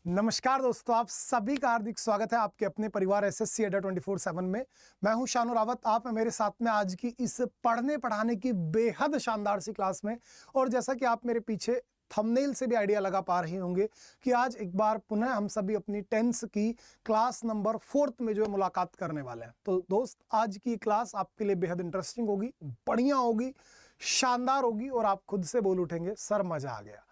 नमस्कार दोस्तों, आप सभी का हार्दिक स्वागत है आपके अपने परिवार एसएससी अड्डा 24/7 में। मैं हूं शानू रावत, आप हैं मेरे साथ में आज की इस पढ़ने पढ़ाने की बेहद शानदार सी क्लास में। और जैसा कि आप मेरे पीछे थंबनेल से भी आइडिया लगा पा रहे होंगे कि आज एक बार पुनः हम सभी अपनी 10th की क्लास नंबर 4th में जो है मुलाकात करने वाले हैं। तो दोस्त, आज की क्लास आपके लिए बेहद इंटरेस्टिंग होगी, बढ़िया होगी, शानदार होगी और आप खुद से बोल उठेंगे सर मजा आ गया।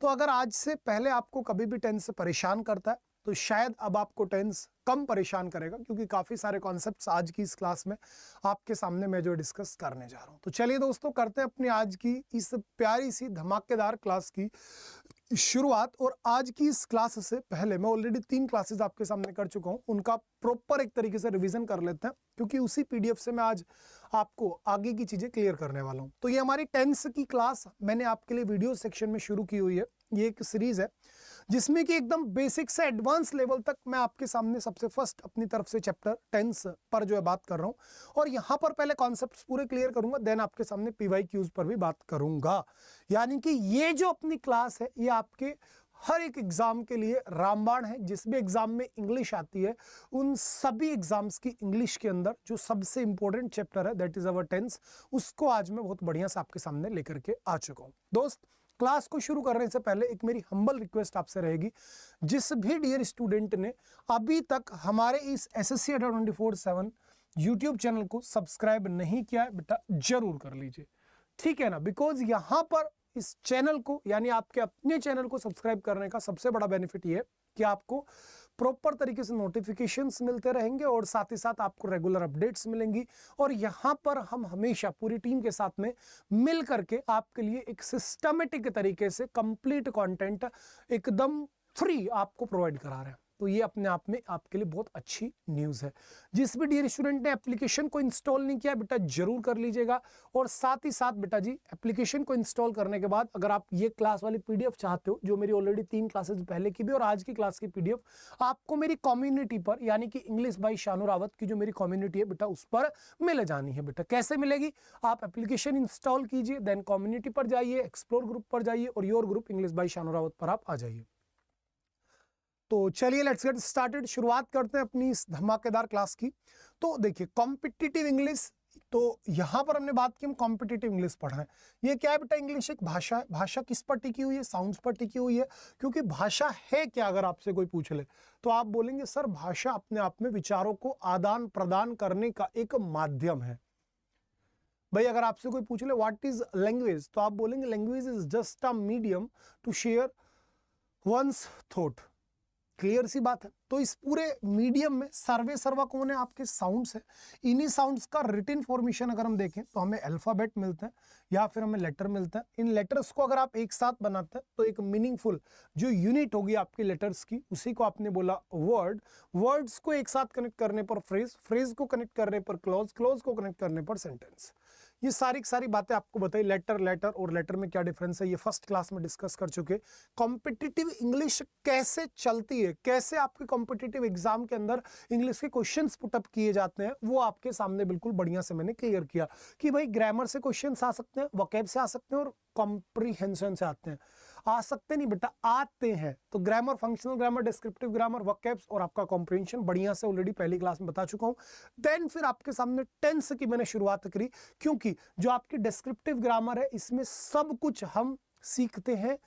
तो अगर आज से पहले आपको कभी भी टेंस परेशान करता है तो शायद अब आपको टेंस कम परेशान करेगा, क्योंकि काफ़ी सारे कॉन्सेप्ट्स आज की इस क्लास में आपके सामने मैं जो डिस्कस करने जा रहा हूं। तो चलिए दोस्तों, करते हैं अपनी आज की इस प्यारी सी धमाकेदार क्लास की शुरुआत। और आज की इस क्लास से पहले मैं ऑलरेडी 3 क्लासेस आपके सामने कर चुका हूं, उनका प्रॉपर एक तरीके से रिवीजन कर लेते हैं, क्योंकि उसी पीडीएफ से मैं आज आपको आगे की चीज़ें क्लियर करने वाला हूं। तो ये हमारी 10th की क्लास मैंने आपके लिए वीडियो सेक्शन में शुरू की हुई है। ये एक सीरीज है जिसमें कि एकदम बेसिक से एडवांस लेवल तक मैं आपके सामने सबसे फर्स्ट अपनी तरफ से चैप्टर 10 पर जो है बात कर रहा हूं। और यहां पर पहले कॉन्सेप्ट्स पूरे क्लियर करूंगा, देन आपके सामने पीवाईक्यूज पर भी बात करूंगा। यानी कि ये जो अपनी क्लास है ये आपके हर एक एग्जाम के लिए रामबाण है। जिस भी एग्जाम में इंग्लिश आती है उन सभी एग्जाम्स की इंग्लिश के अंदर जो सबसे इंपॉर्टेंट चैप्टर है दैट इज अवर 10th, उसको आज मैं बहुत बढ़िया से आपके सामने लेकर के आ चुका हूं। दोस्त, क्लास को शुरू करने से पहले एक मेरी हम्बल रिक्वेस्ट आपसे रहेगी, जिस भी डियर स्टूडेंट ने अभी तक हमारे इस एसएससी अड्डा 24/7 यूट्यूब चैनल को सब्सक्राइब नहीं किया है, बेटा जरूर कर लीजिए, ठीक है ना। बिकॉज यहां पर इस चैनल को, यानी आपके अपने चैनल को सब्सक्राइब करने का सबसे बड़ा बेनिफिट ये है कि आपको प्रॉपर तरीके से नोटिफिकेशंस मिलते रहेंगे और साथ ही साथ आपको रेगुलर अपडेट्स मिलेंगी। और यहाँ पर हम हमेशा पूरी टीम के साथ में मिल करके आपके लिए एक सिस्टमेटिक तरीके से कंप्लीट कंटेंट एकदम फ्री आपको प्रोवाइड करा रहे हैं। तो ये अपने आप में आपके लिए बहुत अच्छी न्यूज़ है। जिस भी डियर स्टूडेंट ने एप्लीकेशन को इंस्टॉल नहीं किया बेटा जरूर कर लीजिएगा। और साथ ही साथ बेटा जी, एप्लीकेशन को इंस्टॉल करने के बाद अगर आप ये क्लास वाली पीडीएफ चाहते हो, जो मेरी ऑलरेडी 3 क्लासेस पहले की भी और आज की क्लास की पीडीएफ आपको मेरी कम्युनिटी पर, यानी कि इंग्लिश बाय शानू रावत की जो मेरी कम्युनिटी है बेटा, उस पर मिल जानी है। बेटा कैसे मिलेगी? आप एप्लीकेशन इंस्टॉल कीजिए, देन कम्युनिटी पर जाइए, एक्सप्लोर ग्रुप पर जाइए और your group English by Shanu Rawat पर आप आ जाइए। तो चलिए लेट्स गेट स्टार्टेड, शुरुआत करते हैं अपनी इस धमाकेदार क्लास की। तो देखिए, कॉम्पिटिटिव इंग्लिश, तो यहां पर हमने बात की हम कॉम्पिटिटिव इंग्लिश पढ़ रहे हैं। ये क्या है बेटा? इंग्लिश एक भाषा है। भाषा किस पर टिकी हुई है? साउंड्स पर टिकी हुई है। क्योंकि भाषा है क्या, अगर आपसे कोई पूछ ले तो आप बोलेंगे सर भाषा अपने आप में विचारों को आदान प्रदान करने का एक माध्यम है। भाई अगर आपसे कोई पूछ ले व्हाट इज लैंग्वेज, तो आप बोलेंगे language is just a medium to share one's thought. Clear सी बात है। तो इस पूरे मीडियम में सर्वे सर्वा कौन है? आपके साउंड्स है। इन्हीं साउंड्स का रिटन फॉर्मेशन अगर हम देखें तो हमें अल्फाबेट मिलते हैं या फिर हमें लेटर मिलता है। इन लेटर्स को अगर आप एक साथ बनाते हैं तो एक मीनिंगफुल जो यूनिट होगी आपके लेटर्स की, उसी को आपने बोला वर्ड। वर्ड्स को एक साथ कनेक्ट करने पर फ्रेज, फ्रेज को कनेक्ट करने पर क्लॉज, क्लॉज को कनेक्ट करने पर सेंटेंस। ये सारी बातें आपको बताई। लेटर, लेटर और लेटर में क्या डिफरेंस है ये फर्स्ट क्लास में डिस्कस कर चुके। कॉम्पिटिटिव इंग्लिश कैसे चलती है, कैसे आपके कॉम्पिटिटिव एग्जाम के अंदर इंग्लिश के क्वेश्चंस पुटअप किए जाते हैं, वो आपके सामने बिल्कुल बढ़िया से मैंने क्लियर किया कि भाई ग्रामर से क्वेश्चंस आ सकते हैं, वोकैब से आ सकते हैं और कॉम्प्रीहेंशन से आते हैं। आ सकते नहीं बेटा, आते हैं। तो grammar, functional grammar, descriptive grammar, vocabs और आपका कॉम्प्रीहेंशन बढ़िया से ऑलरेडी पहली क्लास में बता चुका हूं। देन फिर आपके सामने टेंस की मैंने शुरुआत करी, क्योंकि जो आपकी डिस्क्रिप्टिव ग्रामर है इसमें सब कुछ हम सीखते हैं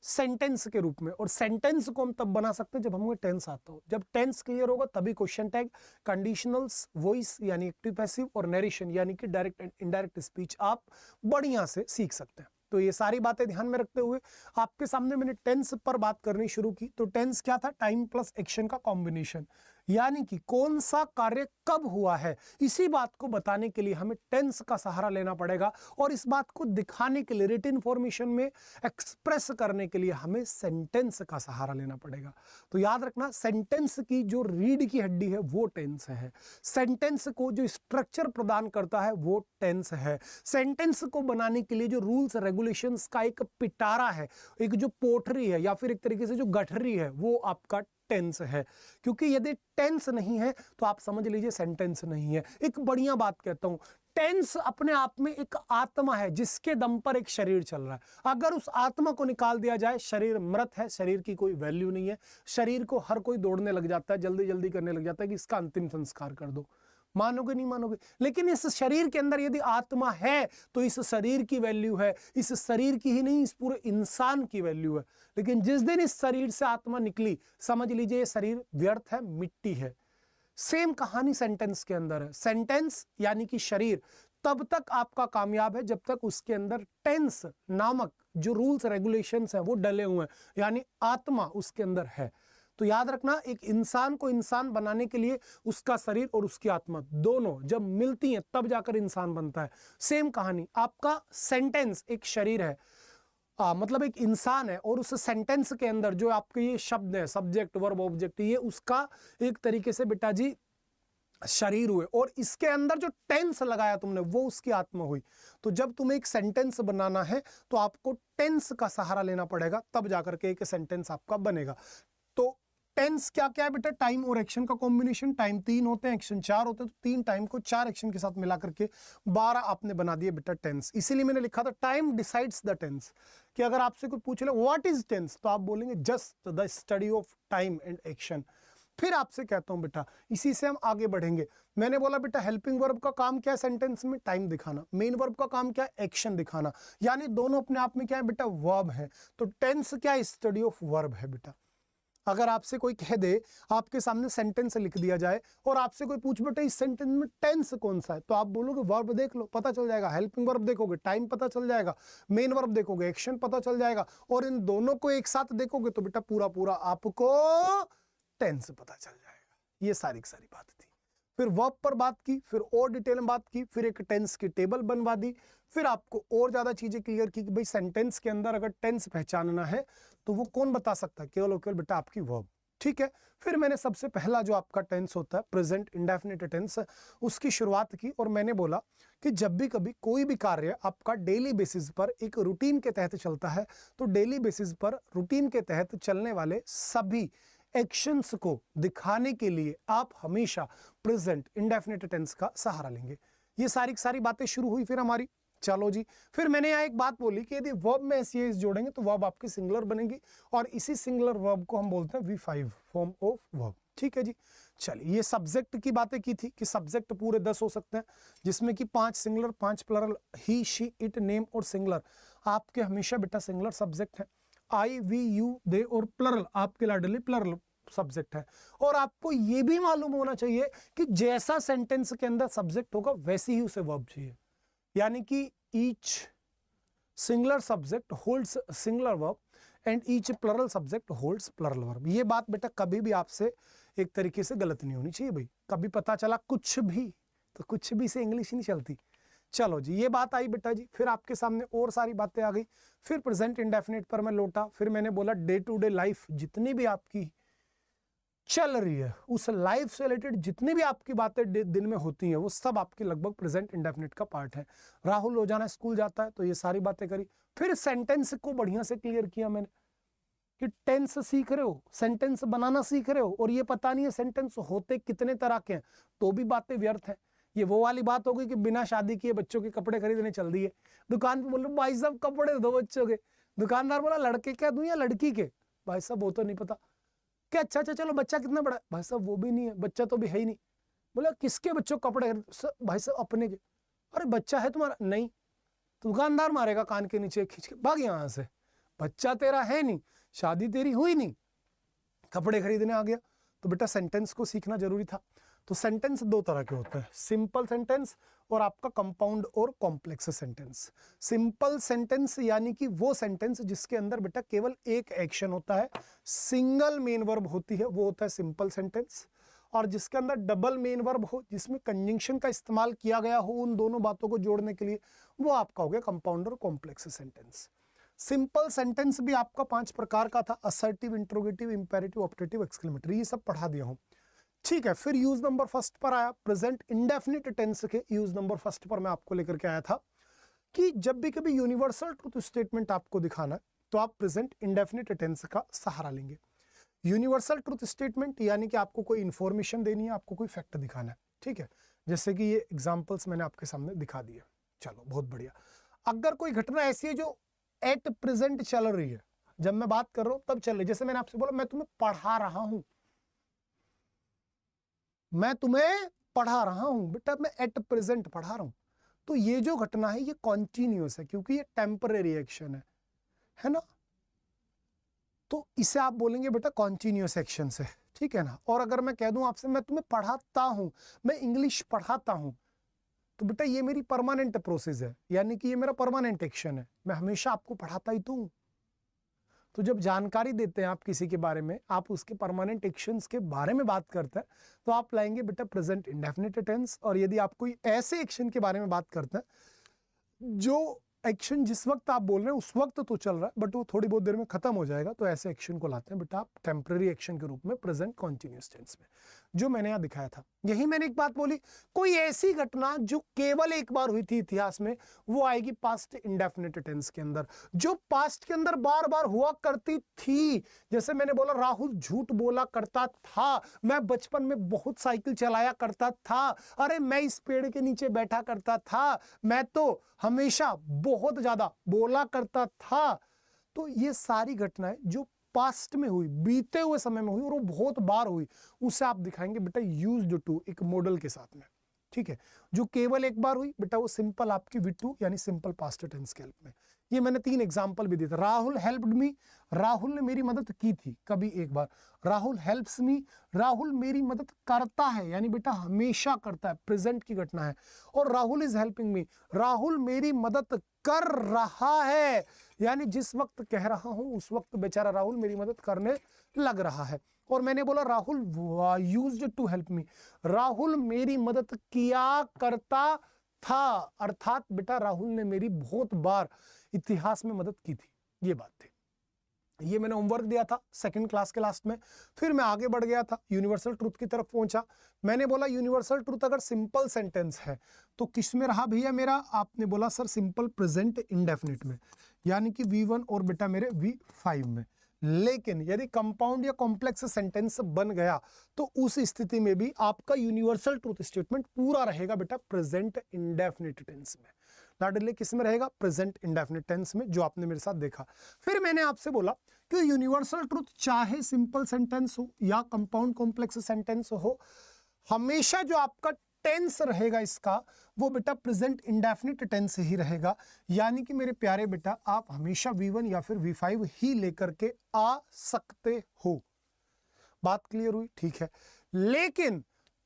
सेंटेंस के रूप में। और सेंटेंस को हम तब बना सकते हैं जब हमें टेंस आता हो। जब टेंस क्लियर होगा तभी क्वेश्चन टैग, कंडीशनल्स, वॉइस यानी एक्टिव पैसिव और नरेशन यानी कि डायरेक्ट एंड इनडायरेक्ट स्पीच आप बढ़िया से सीख सकते हैं। तो ये सारी बातें ध्यान में रखते हुए आपके सामने मैंने टेंस पर बात करनी शुरू की। तो टेंस क्या था? टाइम प्लस एक्शन का कॉम्बिनेशन, यानी कि कौन सा कार्य कब हुआ है, इसी बात को बताने के लिए हमें टेंस का सहारा लेना पड़ेगा। और इस बात को दिखाने के लिए, रिटन फॉर्मेशन में एक्सप्रेस करने के लिए हमें सेंटेंस का सहारा लेना पड़ेगा। तो याद रखना, सेंटेंस की जो रीढ़ की हड्डी है वो टेंस है। सेंटेंस को जो स्ट्रक्चर प्रदान करता है वो टेंस है। सेंटेंस को बनाने के लिए जो रूल्स रेगुलेशंस का एक पिटारा है, एक जो पोटरी है या फिर एक तरीके से जो गठरी है, वो आपका टेंस है, क्योंकि यदि टेंस नहीं है तो आप समझ लीजिए सेंटेंस नहीं है। एक बढ़िया बात कहता हूं, टेंस अपने आप में एक आत्मा है जिसके दम पर एक शरीर चल रहा है। अगर उस आत्मा को निकाल दिया जाए, शरीर मृत है, शरीर की कोई वैल्यू नहीं है। शरीर को हर कोई दौड़ने लग जाता है, जल्दी जल्दी करने लग जाता है कि इसका अंतिम संस्कार कर दो। मानोगे नहीं मानोगे, लेकिन इस शरीर के अंदर यदि आत्मा है तो इस शरीर की वैल्यू है। इस शरीर की ही नहीं, इस पूरे इंसान की वैल्यू है। लेकिन जिस दिन इस शरीर से आत्मा निकली, समझ लीजिए ये शरीर व्यर्थ है, मिट्टी है। सेम कहानी सेंटेंस के अंदर है। सेंटेंस यानी कि शरीर तब तक आपका कामयाब है जब तक उसके अंदर टेंस नामक जो रूल्स रेगुलेशंस हैं वो डले हुए हैं, यानी आत्मा उसके अंदर है। तो याद रखना, एक इंसान को इंसान बनाने के लिए उसका शरीर और उसकी आत्मा दोनों जब मिलती हैं तब जाकर इंसान बनता है। सेम कहानी, आपका सेंटेंस एक शरीर है, मतलब एक इंसान है, और उस सेंटेंस के अंदर जो आपके ये शब्द है, सब्जेक्ट वर्ब ऑब्जेक्ट, ये उसका एक तरीके से बेटा जी शरीर हुए, और इसके अंदर जो टेंस लगाया तुमने वो उसकी आत्मा हुई। तो जब तुम्हें एक सेंटेंस बनाना है तो आपको टेंस का सहारा लेना पड़ेगा, तब जाकर के एक सेंटेंस आपका बनेगा। तो टेंस क्या क्या है बेटा? टाइम और एक्शन का कॉम्बिनेशन। टाइम 3 होते हैं, एक्शन 4 होते हैं, तो 3 टाइम को 4 एक्शन के साथ मिला करके 12 आपने बना दिए बेटा टेंस। इसीलिए मैंने लिखा था टाइम डिसाइड्स द टेंस, कि अगर आपसे कोई पूछ ले व्हाट इज टेंस, तो आप बोलेंगे just the study of time and action. फिर आपसे कहता हूं बेटा, इसी से हम आगे बढ़ेंगे। मैंने बोला बेटा हेल्पिंग वर्ब का काम क्या है सेंटेंस में? टाइम दिखाना। मेन वर्ब का काम क्या है? एक्शन दिखाना। यानी दोनों अपने आप में क्या है बेटा? वर्ब है। तो टेंस क्या है? स्टडी ऑफ वर्ब है बेटा। अगर आपसे कोई कह दे, आपके सामने सेंटेंस लिख दिया जाए और आपसे कोई पूछ बेटा इस सेंटेंस में टेंस कौन सा है, तो आप बोलोगे वर्ब देख लो, पता चल जाएगा। हेल्पिंग वर्ब देखोगे, टाइम पता चल जाएगा। मेन वर्ब देखोगे, एक्शन पता चल जाएगा। और इन दोनों को एक साथ देखोगे तो बेटा पूरा पूरा आपको टेंस पता चल जाएगा। ये सारी की सारी बात थी। फिर वर्ब पर बात की, फिर और डिटेल में बात की, फिर एक टेंस की टेबल बनवा दी, फिर आपको और ज्यादा चीजें क्लियर की कि भाई सेंटेंस के अंदर अगर टेंस पहचानना है तो वो कौन बता सकता है? केवल और केवल बेटा आपकी वर्ब। ठीक है। फिर मैंने सबसे पहला जो आपका टेंस होता है प्रेजेंट इंडेफिनिट टेंस, उसकी शुरुआत की, और मैंने बोला कि जब भी कभी कोई भी कार्य आपका डेली बेसिस पर एक रूटीन के तहत चलता है, तो डेली बेसिस पर रूटीन के तहत चलने वाले सभी एक्शंस को दिखाने के लिए आप हमेशा प्रेजेंट इंडेफिनिट टेंस का सहारा लेंगे। ये सारी सारी बातें शुरू हुई फिर हमारी। चलो जी, फिर मैंने यहाँ एक बात बोली कि यदि वर्ब में एस जोड़ेंगे तो वर्ब आपकी सिंगुलर बनेगी, और इसी सिंगुलर वर्ब को हम बोलते हैं V5 फॉर्म ऑफ वर्ब। ठीक है जी। चलिए, ये सब्जेक्ट की बातें की थी कि सब्जेक्ट पूरे 10 हो सकते हैं, जिसमें कि 5 singular, 5 plural, he, she, it, name और सिंगुलर आपके हमेशा बेटा सिंगुलर सब्जेक्ट है। आई, वी, यू, दे और प्लरल आपके लाडली प्लरल सब्जेक्ट है। और आपको ये भी मालूम होना चाहिए कि जैसा सेंटेंस के अंदर सब्जेक्ट होगा वैसे ही उसे वर्ब चाहिए, यानी कि each singular subject holds singular verb and each plural subject holds plural verb. ये बात बेटा कभी भी आपसे एक तरीके से गलत नहीं होनी चाहिए भाई। कभी पता चला कुछ भी, तो कुछ भी से इंग्लिश नहीं चलती। चलो जी, ये बात आई बेटा जी। फिर आपके सामने और सारी बातें आ गई। फिर प्रेजेंट इंडेफिनिट पर मैं लौटा। फिर मैंने बोला डे टू डे लाइफ जितनी भी आपकी चल रही है, उस लाइफ से रिलेटेड जितनी भी आपकी बातें दिन में होती हैं वो सब आपके लगभग प्रेजेंट इंडेफिनिट का पार्ट है। राहुल रोजाना स्कूल जाता है, तो ये सारी बातें करी। फिर सेंटेंस को बढ़िया से क्लियर किया मैंने कि टेंस सीख रहे हो, सेंटेंस बनाना सीख रहे हो, और ये पता नहीं है सेंटेंस होते कितने तरह के हैं, तो भी बातें व्यर्थ है। ये वो वाली बात हो गई कि बिना शादी किए बच्चों के कपड़े खरीदने चल दिए दुकान पे, बोलो भाई साहब कपड़े दो बच्चों के। दुकानदार बोला लड़के क्या दूं या लड़की के? भाई साहब वो तो नहीं पता। क्या अच्छा अच्छा चलो बच्चा कितना बड़ा है? भाई साहब वो भी नहीं है, बच्चा तो भी है ही नहीं। बोला किसके बच्चों को कपड़े? भाई साहब अपने के। अरे बच्चा है तुम्हारा? नहीं। तो दुकानदार मारेगा कान के नीचे खींच के, भाग यहां से, बच्चा तेरा है नहीं, शादी तेरी हुई नहीं, कपड़े खरीदने आ गया। तो बेटा सेंटेंस को सीखना जरूरी था। तो सेंटेंस 2 तरह के होते हैं, सिंपल सेंटेंस और आपका कंपाउंड और कॉम्प्लेक्स सेंटेंस। सिंपल सेंटेंस यानी कि वो सेंटेंस जिसके अंदर बेटा केवल एक एक्शन होता है, सिंगल मेन वर्ब होती है, वो होता है सिंपल सेंटेंस। और जिसके अंदर डबल मेन वर्ब हो, जिसमें कंजंक्शन का इस्तेमाल किया गया हो उन दोनों बातों को जोड़ने के लिए, वो आपका हो गया कंपाउंड और कॉम्प्लेक्स सेंटेंस। सिंपल सेंटेंस भी आपका 5 प्रकार का था, assertive, interrogative, imperative, optative, exclamatory, ये सब पढ़ा दिया हूं। ठीक है। फिर यूज नंबर फर्स्ट पर आया, प्रेजेंट इंडेफिनिट टेंस के यूज नंबर फर्स्ट पर मैं आपको लेकर के आया था कि जब भी कभी यूनिवर्सल ट्रूथ स्टेटमेंट आपको दिखाना है तो आप प्रेजेंट इंडेफिनिट टेंस का सहारा लेंगे। यूनिवर्सल ट्रूथ स्टेटमेंट यानी कि आपको कोई इंफॉर्मेशन देनी है, आपको कोई फैक्ट दिखाना है, ठीक है, जैसे कि ये एग्जांपल्स मैंने आपके सामने दिखा दिए। चलो बहुत बढ़िया। अगर कोई घटना ऐसी है जो एट प्रेजेंट चल रही है, जब मैं बात कर रहा हूं तब चल रही है, जैसे मैंने आपसे बोला मैं तुम्हें पढ़ा रहा हूं, मैं तुम्हें पढ़ा रहा हूं बेटा, मैं एट प्रेजेंट पढ़ा रहा हूं, तो ये जो घटना है ये कॉन्टिन्यूअस है क्योंकि ये टेम्पररी एक्शन है ना, तो इसे आप बोलेंगे बेटा कॉन्टिन्यूअस एक्शन से, ठीक है ना। और अगर मैं कह दूं आपसे मैं तुम्हें पढ़ाता हूं, मैं इंग्लिश पढ़ाता हूं, तो बेटा ये मेरी परमानेंट प्रोसेस है, यानी कि ये मेरा परमानेंट एक्शन है, मैं हमेशा आपको पढ़ाता ही तो हूं। तो जब जानकारी देते हैं आप किसी के बारे में, आप उसके परमानेंट एक्शंस के बारे में बात करते हैं, तो आप लाएंगे बेटा प्रेजेंट इंडेफिनिट टेंस। और यदि आप कोई ऐसे एक्शन के बारे में बात करते हैं जो एक्शन जिस वक्त आप बोल रहे हैं उस वक्त तो चल रहा है बट वो थोड़ी बहुत देर में खत्म हो जाएगा, तो ऐसे एक्शन को लाते हैं बेटा आप टेम्पररी एक्शन के रूप में प्रेजेंट कॉन्टिन्यूअस टेंस में, जो मैंने यहाँ दिखाया था। यही मैंने एक बात बोली, कोई ऐसी घटना जो केवल एक बार हुई थी इतिहास में, वो आएगी पास्ट इंडेफिनिट टेंस के अंदर, जो पास्ट के अंदर बार बार हुआ करती थी। जैसे मैंने बोला राहुल झूठ बोला करता था, मैं बचपन में बहुत साइकिल चलाया करता था, अरे मैं इस पेड़ के नीचे बैठा करता था, मैं तो हमेशा बहुत ज्यादा बोला करता था। तो ये सारी घटनाएं जो पास्ट में हुई, बीते हुए समय में हुई और वो बहुत बार हुई, उसे आप दिखाएंगे बेटा यूज्ड टू एक मॉडल के साथ में, ठीक है। जो केवल एक बार हुई बेटा वो सिंपल आपकी विद टू यानी सिंपल पास्ट टेंस के हेल्प में। ये मैंने 3 एग्जांपल भी दिए थे। राहुल हेल्प्ड मी, राहुल ने मेरी मदद की थी कभी एक बार। राहुल हेल्प्स मी, राहुल मेरी मदद करता है, यानी बेटा हमेशा करता है, प्रेजेंट की घटना है। और Rahul is helping me, Rahul मेरी मदद कर रहा है, यानी जिस वक्त कह रहा हूं उस वक्त बेचारा राहुल मेरी मदद करने लग रहा है। और मैंने बोला Rahul used to help me, Rahul मेरी मदद किया करता था, अर्थात बेटा राहुल ने मेरी बहुत बार इतिहास में मदद की थी। ये बात थी, ये मैंने होमवर्क दिया था 2nd क्लास के लास्ट में। फिर मैं आगे बढ़ गया था, यूनिवर्सल ट्रूथ की तरफ पहुंचा। मैंने बोला यूनिवर्सल ट्रूथ अगर सिंपल सेंटेंस है तो किस में रहा भैया मेरा? आपने बोला सर सिंपल प्रेजेंट इंडेफिनिट में, यानी कि V1 और बेटा मेरे V5 में। लेकिन यदि कंपाउंड या कॉम्प्लेक्स सेंटेंस बन गया तो उस स्थिति में भी आपका यूनिवर्सल ट्रूथ स्टेटमेंट पूरा रहेगा बेटा प्रेजेंट इंडेफिनिट टेंस में। लाडले किस में रहेगा? प्रेजेंट इंडेफिनिट टेंस में, जो आपने मेरे साथ देखा। फिर मैंने आपसे बोला कि यूनिवर्सल ट्रूथ चाहे सिंपल सेंटेंस हो या कंपाउंड कॉम्प्लेक्स सेंटेंस हो, हमेशा जो आपका टेंस रहेगा इसका वो बेटा प्रेजेंट इंडेफिनिट टेंस ही रहेगा। यानी कि मेरे प्यारे बेटा आप हमेशा V1 या फिर V5 ही लेकर के आ सकते हो। बात क्लियर हुई? ठीक है। लेकिन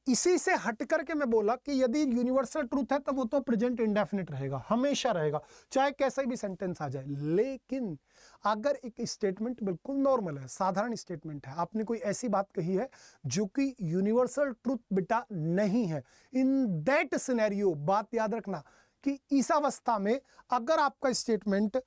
इसी से हट करके मैं बोला कि यदि यूनिवर्सल ट्रूथ है तो वो तो प्रेजेंट इंडेफिनिट रहेगा, हमेशा रहेगा, चाहे कैसा भी सेंटेंस आ जाए। लेकिन अगर एक स्टेटमेंट बिल्कुल नॉर्मल है, साधारण स्टेटमेंट है, आपने कोई ऐसी बात कही है जो कि यूनिवर्सल ट्रूथ बेटा नहीं है, इन दैट सिनेरियो, बात याद रखना कि इस अवस्था में अगर आपका स्टेटमेंट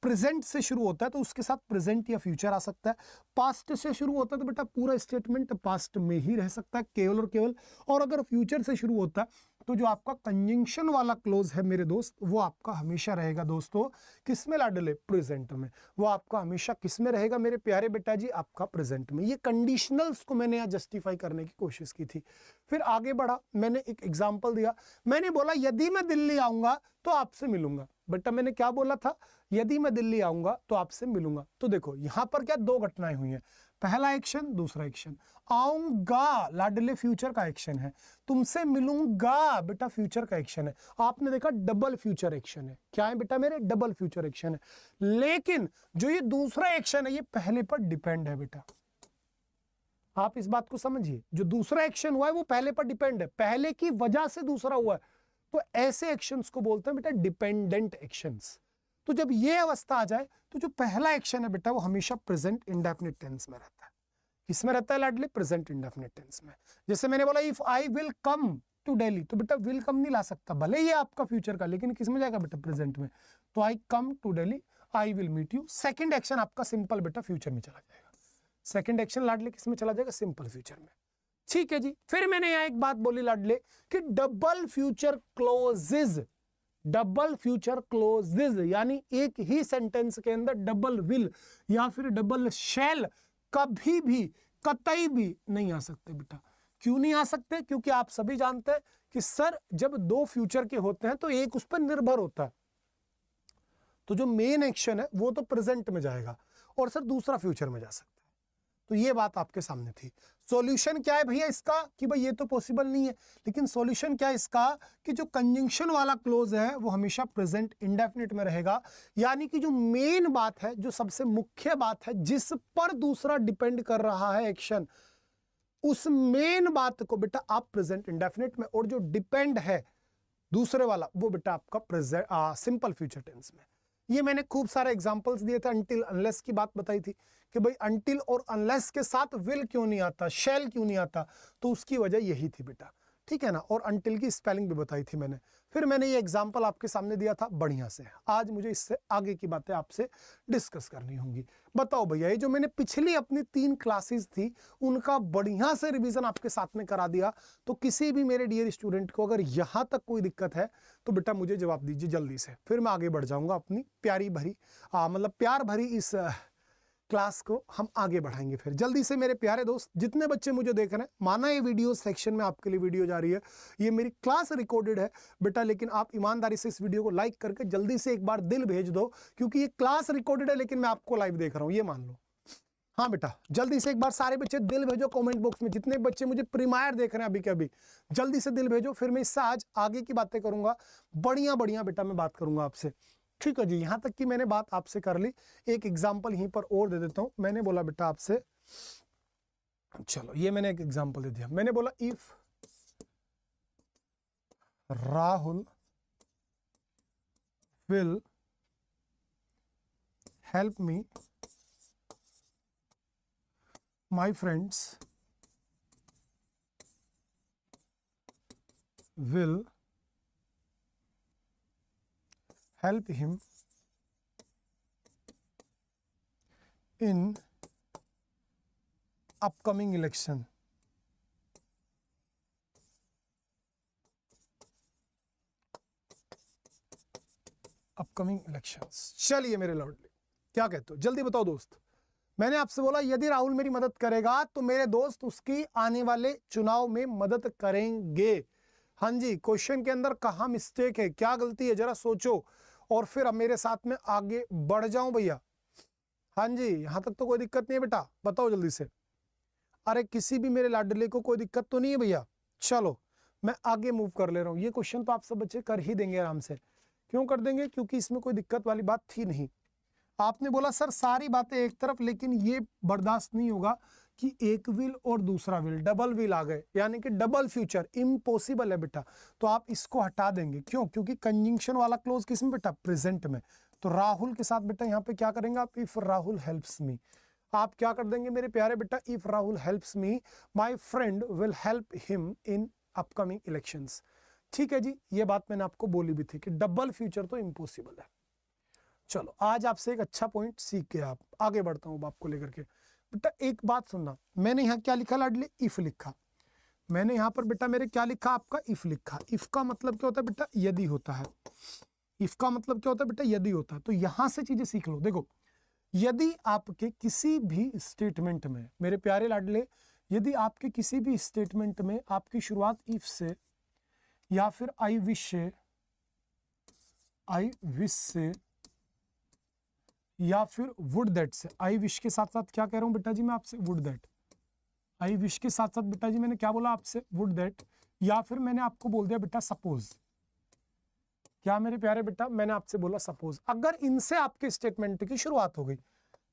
प्रेजेंट से शुरू होता है तो उसके साथ प्रेजेंट या फ्यूचर आ सकता है। पास्ट से शुरू होता है तो बेटा पूरा स्टेटमेंट पास्ट में ही रह सकता है केवल और केवल। और अगर फ्यूचर से शुरू होता है तो जो आपका कंजंक्शन वाला क्लोज है मेरे दोस्त, वो आपका हमेशा रहेगा दोस्तों किसमें लाडले? प्रेजेंट में। वो आपका हमेशा किसमें रहेगा मेरे प्यारे बेटा जी? आपका प्रेजेंट में। ये कंडीशनल्स को मैंने यहाँ जस्टिफाई करने की कोशिश की थी। फिर आगे बढ़ा, मैंने एक एग्जाम्पल दिया, मैंने बोला यदि मैं दिल्ली आऊंगा तो आपसे मिलूंगा। बेटा मैंने क्या बोला था? यदि मैं दिल्ली आऊंगा तो आपसे मिलूंगा। तो देखो यहां पर क्या 2 घटनाएं हुई हैं, पहला एक्शन दूसरा एक्शन। आऊंगा लाडले फ्यूचर का एक्शन है, तुमसे मिलूंगा बेटा फ्यूचर का एक्शन है। आपने देखा डबल फ्यूचर एक्शन है। क्या है बेटा मेरे? डबल फ्यूचर एक्शन है। लेकिन जो ये दूसरा एक्शन है ये पहले पर डिपेंड है बेटा। आप इस बात को समझिए, जो दूसरा एक्शन हुआ है वो पहले पर डिपेंड है, पहले की वजह से दूसरा हुआ है। तो ऐसे एक्शंस को बोलते हैं बेटा डिपेंडेंट एक्शंस। तो जब ये अवस्था आ जाए तो जो पहला एक्शन है बेटा वो हमेशा प्रेजेंट इंडेफिनिट टेंस में रहता है। किसमें रहता है लाडले? प्रेजेंट इंडेफिनिट टेंस में। जैसे मैंने बोला if I will come to Delhi, तो बेटा विल कम नहीं ला सकता, भले ये आपका फ्यूचर का, लेकिन किसमें जाएगा बेटा? प्रेजेंट में। तो I come to Delhi, I will meet you. Second action आपका सिंपल बेटा फ्यूचर में चला जाएगा। सेकेंड एक्शन लाडले किसमें चला जाएगा? सिंपल फ्यूचर में। ठीक है जी। फिर मैंने यहाँ एक बात बोली लाडले कि double future clauses, double future clauses यानी एक ही सेंटेंस के अंदर डबल विल या फिर डबल शैल कभी भी कतई भी नहीं आ सकते बेटा। क्यों नहीं आ सकते? क्योंकि आप सभी जानते हैं कि सर जब दो फ्यूचर के होते हैं तो एक उस पर निर्भर होता है, तो जो मेन एक्शन है वो तो प्रेजेंट में जाएगा और सर दूसरा फ्यूचर में जा सकता है। तो ये बात आपके सामने थी। सॉल्यूशन क्या है भैया इसका कि भाई ये तो पॉसिबल नहीं है, लेकिन सॉल्यूशन क्या है इसका कि जो कंजंक्शन वाला क्लोज है वो हमेशा प्रेजेंट इंडेफिनिट में रहेगा। यानी कि जो मेन बात है, जो सबसे मुख्य बात है, जिस पर दूसरा डिपेंड कर रहा है एक्शन, उस मेन बात को बेटा आप प्रेजेंट इंडेफिनिट में, और जो डिपेंड है दूसरे वाला वो बेटा आपका प्रेजेंट सिंपल फ्यूचर टेंस में। ये मैंने खूब सारे एग्जांपल्स दिए थे। अनटिल अनलेस की बात बताई थी कि भाई अनटिल और अनलेस के साथ विल क्यों नहीं आता, शैल क्यों नहीं आता, तो उसकी वजह यही थी बेटा, ठीक है ना। और अनटिल की स्पेलिंग भी बताई थी मैंने। फिर मैंने ये एग्जांपल आपके सामने दिया था बढ़िया से। आज मुझे इससे आगे की बातें आपसे डिस्कस करनी होंगी। बताओ भैया, ये जो मैंने पिछली अपनी 3 क्लासेस थी उनका बढ़िया से रिवीजन आपके साथ में करा दिया, तो किसी भी मेरे डियर स्टूडेंट को अगर यहाँ तक कोई दिक्कत है तो बेटा मुझे जवाब दीजिए जल्दी से, फिर मैं आगे बढ़ जाऊंगा अपनी प्यारी भरी मतलब प्यार भरी इस क्लास को हम आगे बढ़ाएंगे। फिर जल्दी से मेरे प्यारे दोस्त, जितने बच्चे मुझे देख रहे हैं, माना ये वीडियो सेक्शन में आपके लिए वीडियो जा रही है, ये मेरी क्लास रिकॉर्डेड है बेटा, लेकिन आप ईमानदारी से इस वीडियो को लाइक करके जल्दी से एक बार दिल भेज दो, क्योंकि ये क्लास रिकॉर्डेड है लेकिन मैं आपको लाइव देख रहा हूँ, ये मान लो। हाँ बेटा, जल्दी से एक बार सारे बच्चे दिल भेजो कमेंट बॉक्स में। जितने बच्चे मुझे प्रीमायर देख रहे हैं अभी के अभी, जल्दी से दिल भेजो। फिर मैं इससे आज आगे की बातें करूंगा, बढ़िया बढ़िया बेटा मैं बात करूंगा आपसे, ठीक है जी। यहां तक कि मैंने बात आपसे कर ली, एक एग्जांपल यहीं पर और दे देता हूं। मैंने बोला बेटा आपसे, चलो ये मैंने एक एग्जांपल दे दिया। मैंने बोला if Rahul will help me, my friends will help him in upcoming election. Upcoming elections. चलिए मेरे लॉर्डली, क्या कहते हो, जल्दी बताओ दोस्त। मैंने आपसे बोला यदि राहुल मेरी मदद करेगा तो मेरे दोस्त उसकी आने वाले चुनाव में मदद करेंगे। हाँ जी, क्वेश्चन के अंदर कहाँ मिस्टेक है, क्या गलती है, जरा सोचो और फिर अब मेरे साथ में आगे बढ़ जाऊं भैया। हाँ जी, यहां तक तो कोई दिक्कत नहीं है बेटा, बताओ जल्दी से। अरे किसी भी मेरे लाडले को कोई दिक्कत तो नहीं है भैया? चलो मैं आगे मूव कर ले रहा हूँ। ये क्वेश्चन तो आप सब बच्चे कर ही देंगे आराम से। क्यों कर देंगे? क्योंकि इसमें कोई दिक्कत वाली बात थी नहीं। आपने बोला सर सारी बातें एक तरफ, लेकिन ये बर्दाश्त नहीं होगा कि एक विल और दूसरा विल, डबल विल आ गए, यानी कि डबल फ्यूचर, इम्पॉसिबल है बेटा। तो आप इसको हटा देंगे। क्यों? क्योंकि कंजंक्शन वाला क्लोज किसमें बेटा? प्रेजेंट में। तो राहुल के साथ बेटा यहाँ पे क्या करेंगे आप? If Rahul helps me. आप क्या कर देंगे मेरे प्यारे बेटा? If Rahul helps me my friend will help him in upcoming elections. ठीक है जी, ये बात मैंने आपको बोली भी थी कि डबल फ्यूचर तो इम्पॉसिबल है। चलो आज आपसे एक अच्छा पॉइंट सीख गए आप। आगे बढ़ता हूँ बाप को लेकर के। बेटा एक बात सुनना, मैंने यहाँ क्या लिखा लाडले? इफ लिखा। मैंने यहाँ पर बेटा मेरे क्या लिखा? आपका इफ लिखा। इफ का मतलब क्या होता है बेटा? यदि होता है। इफ का मतलब क्या होता है बेटा? यदि होता है। तो यहां से चीजें सीख लो। देखो, यदि आपके किसी भी स्टेटमेंट में मेरे प्यारे लाडले, यदि आपके किसी भी स्टेटमेंट में आपकी शुरुआत इफ से या फिर आई विश से, आई विश से या फिर वुड दैट से, आई विश के साथ साथ क्या कह रहा हूं बेटा जी मैं आपसे? Would that. आई विश के साथ साथ बेटा जी मैंने क्या बोला आपसे? Would that. या फिर मैंने आपको बोल दिया बेटा सपोज। क्या मेरे प्यारे बेटा? मैंने आपसे बोला सपोज। अगर इनसे आपके स्टेटमेंट की शुरुआत हो गई,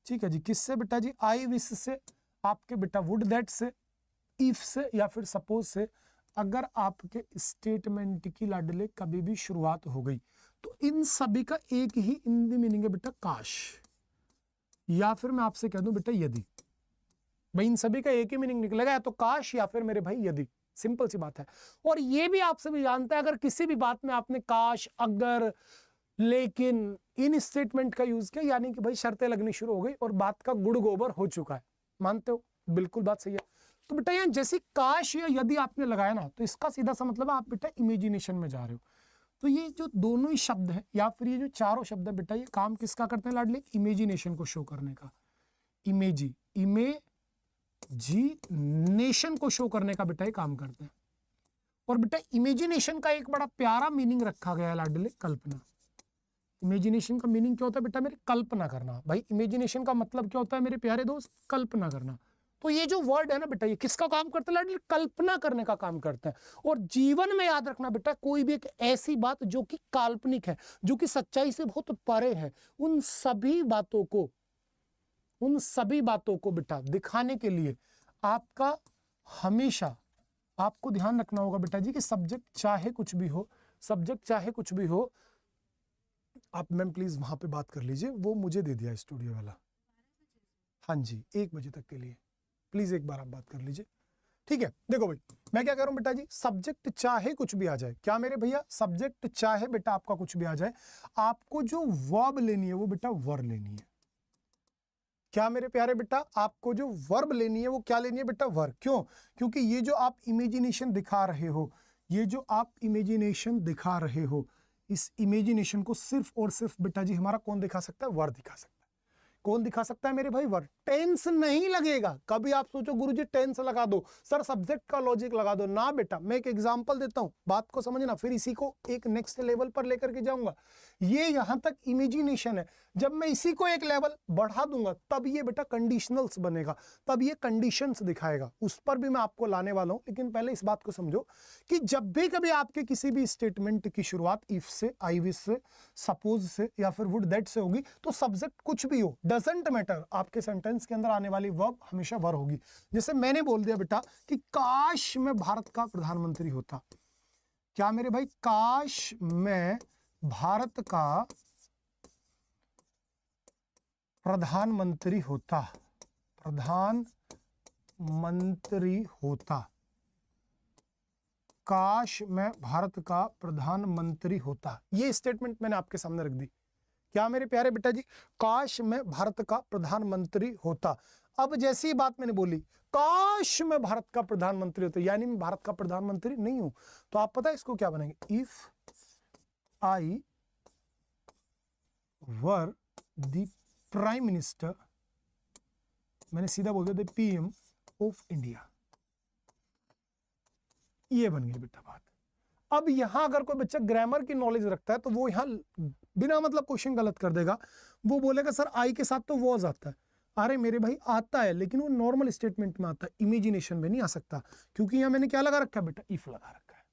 ठीक है जी, किससे बेटा जी? आई विश से, आपके बेटा वुड दैट से, इफ से या फिर सपोज से, अगर आपके स्टेटमेंट की लाडले कभी भी शुरुआत हो गई तो इन सभी का एक ही हिंदी मीनिंग है बेटा, काश। या फिर मैं आपसे कह दूं बेटा यदि। भाई इन सभी का एक ही मीनिंग निकलेगा, या तो काश या फिर मेरे भाई यदि। सिंपल सी बात है। और ये भी आप सभी जानते हैं, अगर किसी भी बात में आपने काश, अगर, लेकिन इन स्टेटमेंट का यूज किया, यानी कि भाई शर्तें लगनी शुरू हो गई और बात का गुड़ गोबर हो चुका है। मानते हो? बिल्कुल बात सही है। तो बेटा यहाँ जैसे काश या यदि आपने लगाया ना, तो इसका सीधा सा मतलब आप बेटा इमेजिनेशन में जा रहे हो। तो ये जो दोनों ही शब्द है या फिर ये जो चारों शब्द है बेटा, ये काम किसका करते हैं लाडले? इमेजिनेशन को शो करने का। इमेजी, इमे इमेजिनेशन को शो करने का बेटा ये काम करते हैं। और बेटा इमेजिनेशन का एक बड़ा प्यारा मीनिंग रखा गया है लाडले, कल्पना। इमेजिनेशन का मीनिंग क्या होता है बेटा मेरे? कल्पना करना। भाई इमेजिनेशन का मतलब क्या होता है मेरे प्यारे दोस्त? कल्पना करना। तो ये जो वर्ड है ना बेटा, ये किसका काम करता है लाडले? कल्पना करने का काम करता है। और जीवन में याद रखना बेटा, कोई भी एक ऐसी बात जो कि काल्पनिक है, जो कि सच्चाई से बहुत परे है, उन सभी बातों को बेटा दिखाने के लिए आपका हमेशा आपको ध्यान रखना होगा बेटा जी कि सब्जेक्ट चाहे कुछ भी हो, आप मैम प्लीज वहां पे बात कर लीजिए, वो मुझे दे दिया स्टूडियो वाला। हाँ जी, 1 बजे तक के लिए प्लीज एक बार आप बात कर लीजिए, ठीक है। देखो भाई मैं क्या कह रहा हूं बेटा जी, सब्जेक्ट चाहे कुछ भी आ जाए, क्या मेरे भैया? सब्जेक्ट चाहे बेटा आपका कुछ भी आ जाए, आपको जो वर्ब लेनी है वो बेटा वर लेनी है। क्या मेरे प्यारे बेटा? आपको जो वर्ब लेनी है वो क्या लेनी है बेटा? वर। क्यों? क्योंकि ये जो आप इमेजिनेशन दिखा रहे हो, इस इमेजिनेशन को सिर्फ और सिर्फ बेटा जी हमारा कौन दिखा सकता है? वर दिखा सकता है। कौन दिखा सकता है मेरे भाई? वर। टेंस नहीं लगेगा। कभी आप सोचो गुरुजी टेंस लगा दो, सर सब्जेक्ट का लॉजिक लगा दो, ना बेटा। मैं एक एग्जांपल देता हूं, बात को समझना, फिर इसी को एक नेक्स्ट लेवल पर लेकर के जाऊंगा। ये यहां तक इमेजिनेशन है, जब मैं इसी को एक लेवल बढ़ा दूंगा तब ये बेटा कंडीशनल्स बनेगा, तब ये कंडीशंस दिखाएगा। उस पर भी मैं आपको लाने वाला हूं, लेकिन पहले इस बात को समझो कि जब भी कभी आपके किसी भी स्टेटमेंट की शुरुआत इफ से, आई विश से, सपोज से या फिर वुड दैट से होगी, तो सब्जेक्ट कुछ भी हो, डजंट मैटर, आपके सेंटेंस के अंदर आने वाली वर्ब हमेशा वर होगी। जैसे मैंने बोल दिया बेटा कि काश मैं भारत का प्रधानमंत्री होता। क्या मेरे भाई? काश मैं भारत का प्रधानमंत्री होता, काश मैं भारत का प्रधानमंत्री होता। ये स्टेटमेंट मैंने आपके सामने रख दी। क्या मेरे प्यारे बेटा जी? काश मैं भारत का प्रधानमंत्री होता। अब जैसी बात मैंने बोली, काश मैं भारत का प्रधानमंत्री होता, यानी मैं भारत का प्रधानमंत्री नहीं हूं, तो आप पता है इसको क्या बनेंगे? If I were the prime minister, मैंने सीधा बोल दिया द पीएम ऑफ इंडिया। ये बन गई बेटा बात। अब यहां अगर कोई बच्चा ग्रामर की नॉलेज रखता है तो वो यहां बिना मतलब क्वेश्चन गलत कर देगा। वो बोलेगा सर आई के साथ तो वॉज आता है। अरे मेरे भाई आता है, लेकिन वो नॉर्मल स्टेटमेंट में आता है, इमेजिनेशन में नहीं आ सकता, क्योंकि यहां मैंने क्या लगा रखा है बेटा? इफ लगा रखा है,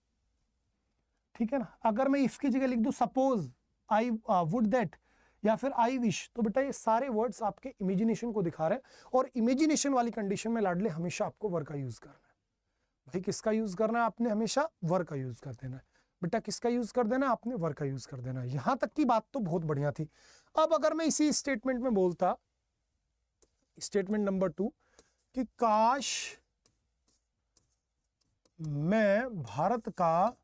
ठीक है ना। अगर मैं इफ की जगह लिख दूं सपोज, आई वुड दैट या फिर आई विश, तो बेटा ये सारे वर्ड्स आपके इमेजिनेशन को दिखा रहे हैं। और इमेजिनेशन वाली कंडीशन में लाडले हमेशा आपको वर का यूज करना है। भाई किसका यूज करना है? आपने हमेशा वर का यूज कर देना है बेटा। किसका यूज कर देना? आपने वर का यूज कर देना है। यहां तक की बात तो बहुत बढ़िया थी। अब अगर मैं इसी स्टेटमेंट में बोलता, स्टेटमेंट नंबर 2, कि काश मैं भारत का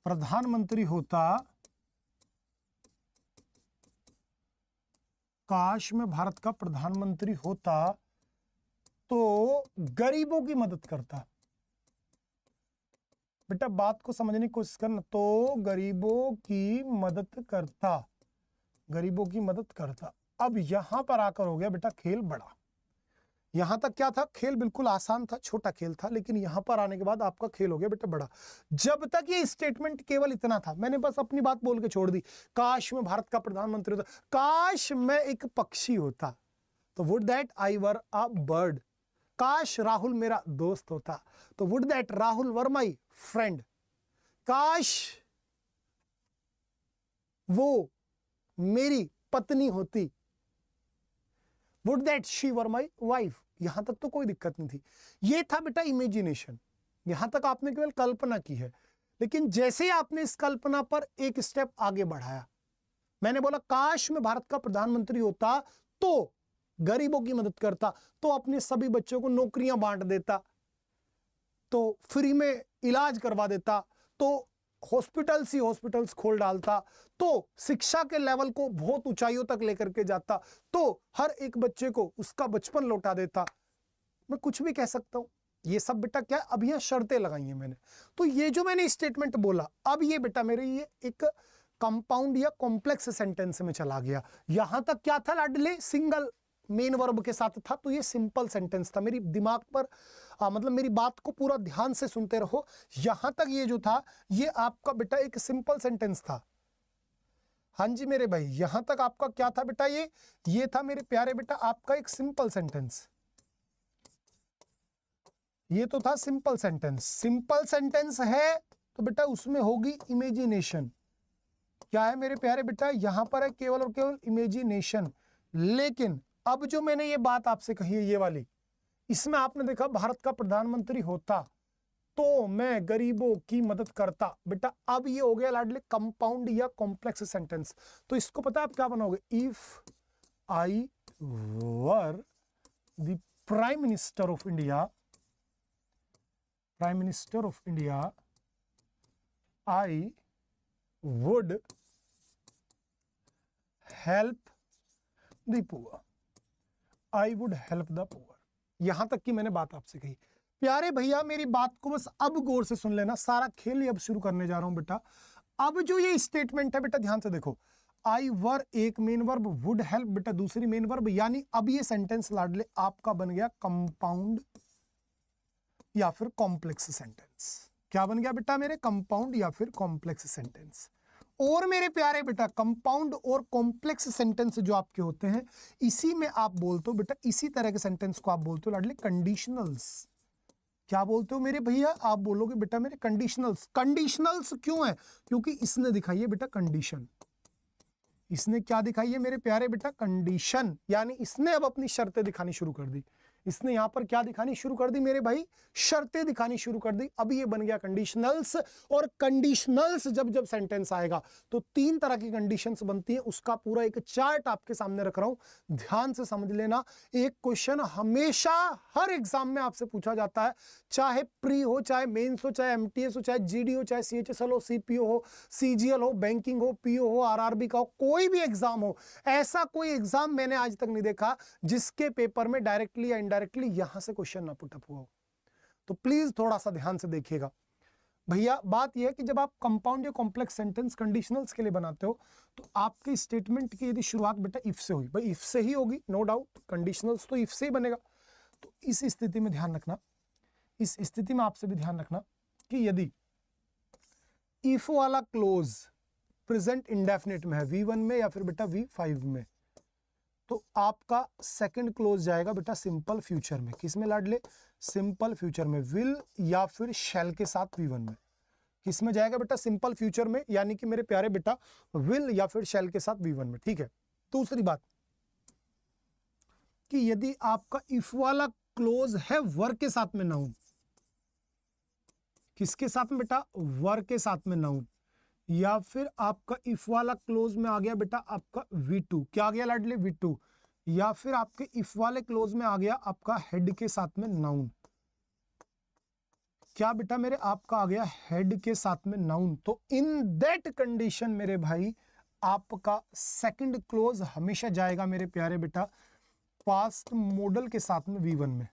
प्रधानमंत्री होता, काश मैं भारत का प्रधानमंत्री होता तो गरीबों की मदद करता। बेटा बात को समझने की कोशिश करना, तो गरीबों की मदद करता। अब यहां पर आकर हो गया बेटा खेल बड़ा। यहां तक क्या था? खेल बिल्कुल आसान था, छोटा खेल था, लेकिन यहां पर आने के बाद आपका खेल हो गया बेटा बड़ा। जब तक ये स्टेटमेंट केवल इतना था, मैंने बस अपनी बात बोल के छोड़ दी, काश मैं भारत का प्रधानमंत्री होता, काश मैं एक पक्षी होता, तो would that I were a bird. काश राहुल मेरा दोस्त होता, तो would that Rahul were my friend. काश वो मेरी पत्नी होती, would that she were my wife. यहां तक तो कोई दिक्कत नहीं थी। ये था बेटा इमेजिनेशन। यहां तक आपने केवल कल्पना की है, लेकिन जैसे ही आपने इस कल्पना पर एक स्टेप आगे बढ़ाया, मैंने बोला काश मैं भारत का प्रधानमंत्री होता तो गरीबों की मदद करता, तो अपने सभी बच्चों को नौकरियां बांट देता, तो फ्री में इलाज करवा देता, तो हॉस्पिटल्स खोल डालता, तो शिक्षा के लेवल को बहुत ऊंचाइयों तक लेकर के जाता, तो हर एक बच्चे को उसका बचपन लौटा देता। मैं कुछ भी कह सकता हूं। ये सब बेटा क्या? अब यहां शर्तें लगाई हैं मैंने। तो ये जो मैंने स्टेटमेंट बोला, अब ये बेटा मेरे ये एक कंपाउंड या कॉम्प्लेक्स सेंटेंस में चला गया। यहां तक क्या था लाडले? सिंगल मेन वर्ब के साथ था, तो ये सिंपल सेंटेंस था। मेरी दिमाग पर मतलब मेरी बात को पूरा ध्यान से सुनते रहो। यहां तक ये जो था ये आपका बेटा एक सिंपल सेंटेंस था। हाँ जी मेरे भाई, यहां तक आपका क्या था बेटा, ये था मेरे प्यारे बेटा आपका एक सिंपल सेंटेंस। ये तो था सिंपल सेंटेंस। सिंपल सेंटेंस है तो बेटा उसमें होगी इमेजिनेशन। क्या है मेरे प्यारे बेटा, यहां पर है केवल और केवल इमेजिनेशन। लेकिन अब जो मैंने ये बात आपसे कही है ये वाली, इसमें आपने देखा भारत का प्रधानमंत्री होता तो मैं गरीबों की मदद करता। बेटा अब ये हो गया लाडले कंपाउंड या कॉम्प्लेक्स सेंटेंस। तो इसको पता है आप क्या बनाओगे, if I were the prime minister of India, prime minister of India, I would help the poor, I would help the poor. यहां तक की मैंने बात आपसे कही। प्यारे भैया मेरी बात को बस अब गौर से सुन लेना, सारा खेल ही अब शुरू करने जा रहा हूं बेटा। अब जो ये स्टेटमेंट है बेटा ध्यान से देखो, आई वर एक मेन वर्ब, वुड हेल्प बेटा दूसरी मेन वर्ब, यानी अब ये सेंटेंस लाडले आपका बन गया कंपाउंड या फिर कॉम्प्लेक्स सेंटेंस। क्या बन गया बेटा मेरे, कंपाउंड या फिर कॉम्प्लेक्स सेंटेंस। और मेरे प्यारे बेटा कंपाउंड और कॉम्प्लेक्स सेंटेंस जो आपके होते हैं, इसी में आप बोलते हो बेटा, इसी तरह के सेंटेंस को आप बोलते हो लाडले कंडीशनल्स। क्या बोलते हो मेरे भैया, आप बोलोगे बेटा मेरे कंडीशनल्स। कंडीशनल्स क्यों है, क्योंकि इसने दिखाई है बेटा कंडीशन। इसने क्या दिखाई है मेरे प्यारे बेटा, कंडीशन, यानी इसने अब अपनी शर्तें दिखानी शुरू कर दी। इसने यहां पर क्या दिखानी शुरू कर दी मेरे भाई, शर्तें दिखानी शुरू कर दी। अब ये बन गया कंडीशनल्स। और कंडीशनल्स जब जब सेंटेंस आएगा तो तीन तरह की कंडीशंस बनती है, उसका पूरा एक चार्ट आपके सामने रख रहा हूं, ध्यान से समझ लेना। एक क्वेश्चन हमेशा हर एग्जाम में आपसे पूछा जाता है, चाहे प्री हो, चाहे मेंस हो, चाहे एमटीएस हो, चाहे जीडी हो, चाहे सीएचएसएल हो, सीपीओ हो, सीजीएल हो, बैंकिंग हो, पीओ हो, आरआरबी का हो, कोई भी एग्जाम हो, ऐसा कोई एग्जाम मैंने आज तक नहीं देखा जिसके पेपर में डायरेक्टली या इनडायरेक्टली यहां से क्वेश्चन ना पुट अप हुआ हो। तो प्लीज थोड़ा सा ध्यान से देखिएगा भैया। बात यह है कि जब आप कंपाउंड या कॉम्प्लेक्स सेंटेंस कंडीशनल्स के लिए बनाते हो तो आपके स्टेटमेंट की यदि शुरुआत बेटा इफ से हुई, भाई इफ से ही होगी नो डाउट, कंडीशनल्स तो इफ से ही बनेगा। तो इस स्थिति में ध्यान रखना, इस स्थिति में आपसे भी ध्यान रखना कि यदि इफ वाला क्लोज प्रेजेंट इंडेफिनिट में है, V1 में या फिर बेटा V5 में, तो आपका सेकंड क्लोज जाएगा बेटा सिंपल फ्यूचर में। किस में लाडले, सिंपल फ्यूचर में, विल या फिर शैल के साथ V1 में। किस में जाएगा बेटा, सिंपल फ्यूचर में, यानी कि मेरे प्यारे बेटा विल या फिर शैल के साथ V1 में। ठीक है। दूसरी बात कि यदि आपका इफ वाला क्लोज है वर के साथ में नाउन, किसके साथ में बेटा, वर के साथ में नाउन, या फिर आपका इफ वाला क्लोज में आ गया बेटा आपका V2, क्या आ गया लाडले V2, या फिर आपके इफ वाले क्लोज में आ गया आपका हेड के साथ में नाउन। क्या बेटा मेरे आपका आ गया हेड के साथ में नाउन। तो इन दैट कंडीशन मेरे भाई आपका सेकंड क्लोज हमेशा जाएगा मेरे प्यारे बेटा पास्ट मॉडल के साथ में V1 में।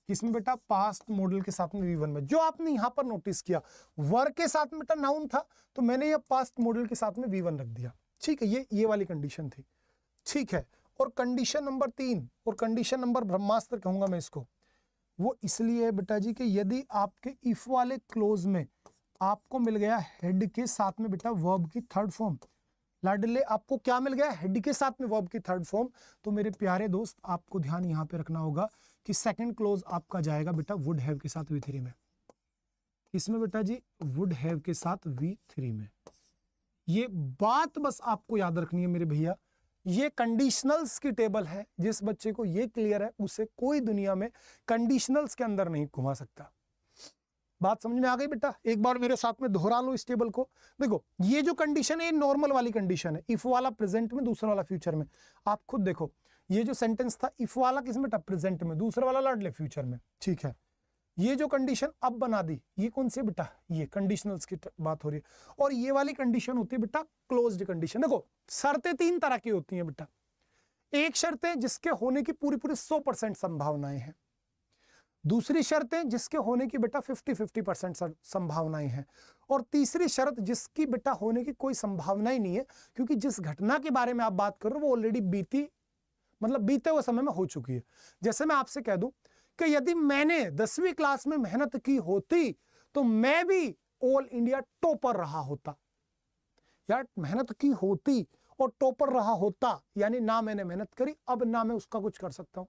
किसमें बेटा, पास्ट मॉडल के साथ में V1 में। जो आपने यहां पर नोटिस किया वर के साथ में बेटा नाउन था, तो मैंने ये पास्ट मॉडल के साथ में V1 रख दिया। ठीक है, ये वाली कंडीशन थी। ठीक है। और कंडीशन नंबर 3 और कंडीशन नंबर ब्रह्मास्त्र कहूंगा मैं इसको, वो इसलिए है बेटा जी कि यदि आपके इफ वाले क्लोज में आपको मिल गया हेड के साथ में बेटा वर्ब की थर्ड फॉर्म, लाडले आपको क्या मिल गया, हेड के साथ में वर्ब की थर्ड फॉर्म, तो मेरे प्यारे दोस्त आपको ध्यान यहां पे रखना होगा कि सेकंड क्लोज आपका जाएगा बेटा वुड हैव के साथ V3 में। इसमें बेटा जी वुड हैव के साथ V3 में। ये बात बस आपको याद रखनी है मेरे भैया। ये कंडीशनल्स की टेबल है, जिस बच्चे को ये क्लियर है उसे कोई दुनिया में कंडीशनल्स के अंदर नहीं घुमा सकता। बात समझ में आ गई बेटा, एक बार मेरे साथ में दोहरा लो इस टेबल को। देखो ये जो कंडीशन है ये नॉर्मल वाली कंडीशन है, इफ वाला प्रेजेंट में, दूसरा वाला फ्यूचर में। आप खुद देखो ये जो सेंटेंस था इफ वाला किसमें था, प्रेजेंट में, दूसरा वाला लाडले फ्यूचर में। ठीक है। ये जो कंडीशन अब बना दी ये कौन सी बेटा, ये कंडीशनल्स की बात हो रही है। और ये वाली कंडीशन होती है बेटा क्लोज्ड कंडीशन। देखो शर्तें 3 तरह की होती हैं बेटा। एक शर्त है जिसके होने की पूरी 100% संभावनाएं हैं। दूसरी शर्तें जिसके होने की बेटा 50-50% संभावनाएं हैं। और तीसरी शर्त जिसकी बेटा होने की कोई संभावना ही नहीं है, क्योंकि जिस घटना के बारे में आप बात कर रहे हो वो ऑलरेडी बीती मतलब बीते हुए समय में हो चुकी है। जैसे मैं आपसे कह दूं कि यदि मैंने 10वीं क्लास में मेहनत की होती तो मैं भी ऑल इंडिया टॉपर रहा होता। यार मेहनत की होती और टॉपर रहा होता, यानी ना मैंने मेहनत करी, अब ना मैं उसका कुछ कर सकता हूं।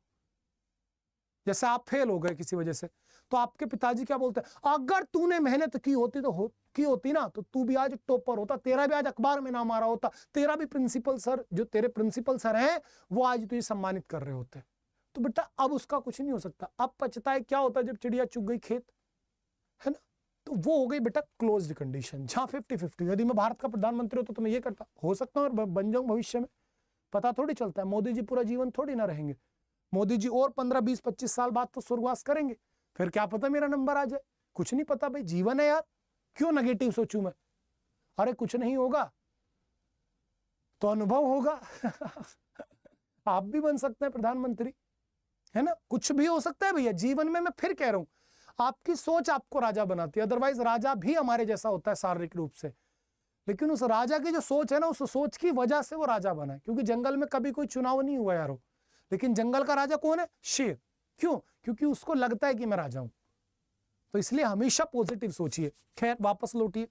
जैसे आप फेल हो गए किसी वजह से, तो आपके पिताजी क्या बोलते हैं, अगर तूने मेहनत की होती तो की होती ना, तो तू भी आज टॉपर होता, तेरा भी आज अखबार में नाम आ रहा होता, तेरा भी प्रिंसिपल सर, जो तेरे प्रिंसिपल सर हैं वो आज तुझे सम्मानित कर रहे होते। तो बेटा अब उसका कुछ नहीं हो सकता। अब पछताए क्या होता है जब चिड़िया चुग गई खेत, है ना। तो वो हो गई बेटा क्लोज्ड कंडीशन, जहां 50-50। यदि मैं भारत का प्रधानमंत्री होता तो मैं ये करता, हो सकता हूँ और बन जाऊं भविष्य में, पता थोड़ी चलता है। मोदी जी पूरा जीवन थोड़ी ना रहेंगे, मोदी जी और 15-20-25 साल बाद तो स्वर्गवास करेंगे, फिर क्या पता मेरा नंबर आ जाए, कुछ नहीं पता भाई, जीवन है यार, क्यों नेगेटिव सोचूं मैं। अरे कुछ नहीं होगा तो अनुभव होगा आप भी बन सकते हैं प्रधानमंत्री, है ना, कुछ भी हो सकता है भैया जीवन में। मैं फिर कह रहा हूं, आपकी सोच आपको राजा बनाती है, अदरवाइज राजा भी हमारे जैसा होता है शारीरिक रूप से, लेकिन उस राजा की जो सोच है ना, उस सोच की वजह से वो राजा बना है। क्योंकि जंगल में कभी कोई चुनाव नहीं हुआ यारो, लेकिन जंगल का राजा कौन है, शेर। क्यों, क्योंकि उसको लगता है कि मैं राजा हूं। तो इसलिए हमेशा पॉजिटिव सोचिए। खैर वापस लौटिए,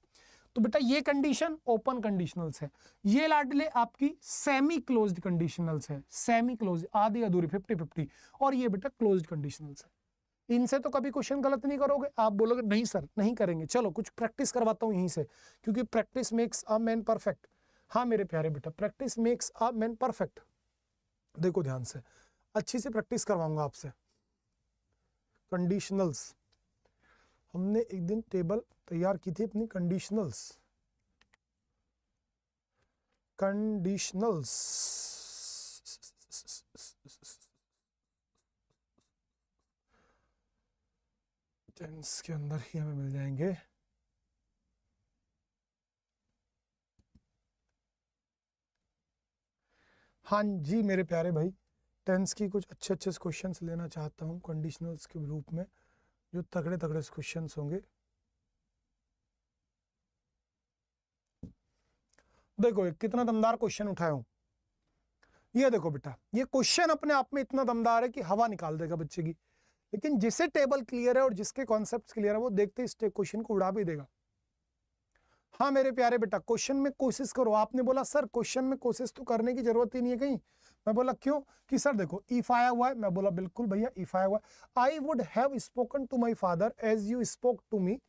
तो बेटा ये कंडीशन ओपन कंडीशनल्स है, ये लाडले आपकी सेमी क्लोज्ड कंडीशनल्स है, सेमी क्लोज आधी अधूरी 50-50, और ये बेटा क्लोज्ड कंडीशनल्स है। इनसे तो कभी क्वेश्चन गलत नहीं करोगे, आप बोलोगे नहीं सर नहीं करेंगे, चलो कुछ प्रैक्टिस करवाता हूं यहीं से, क्योंकि practice makes a man perfect. हाँ मेरे प्यारे बेटा, practice makes a man perfect. देखो ध्यान से, अच्छी से प्रैक्टिस करवाऊंगा आपसे। कंडीशनल्स, हमने एक दिन टेबल तैयार की थी अपनी कंडीशनल्स, कंडीशनल्स टेंस के अंदर ही हमें मिल जाएंगे। हाँ जी मेरे प्यारे भाई, टेंस की कुछ अच्छे अच्छे क्वेश्चंस लेना चाहता हूँ कंडीशनल्स के रूप में, जो तगड़े तगड़े क्वेश्चंस होंगे। देखो एक कितना दमदार क्वेश्चन उठाया हूं, ये देखो बेटा, ये क्वेश्चन अपने आप में इतना दमदार है कि हवा निकाल देगा बच्चे की, लेकिन जिसे टेबल क्लियर है और जिसके कॉन्सेप्ट्स क्लियर है वो देखते इस क्वेश्चन को उड़ा भी देगा। हाँ मेरे प्यारे बेटा, क्वेश्चन में कोशिश करो। आपने बोला सर क्वेश्चन में कोशिश तो करने की जरूरत ही नहीं है कहीं, मैं बोला क्यों, कि सर देखो इफ आया हुआ है, मैं बोला बिल्कुल भैया इफ आया हुआ है। I would have spoken to my father as you spoke to me,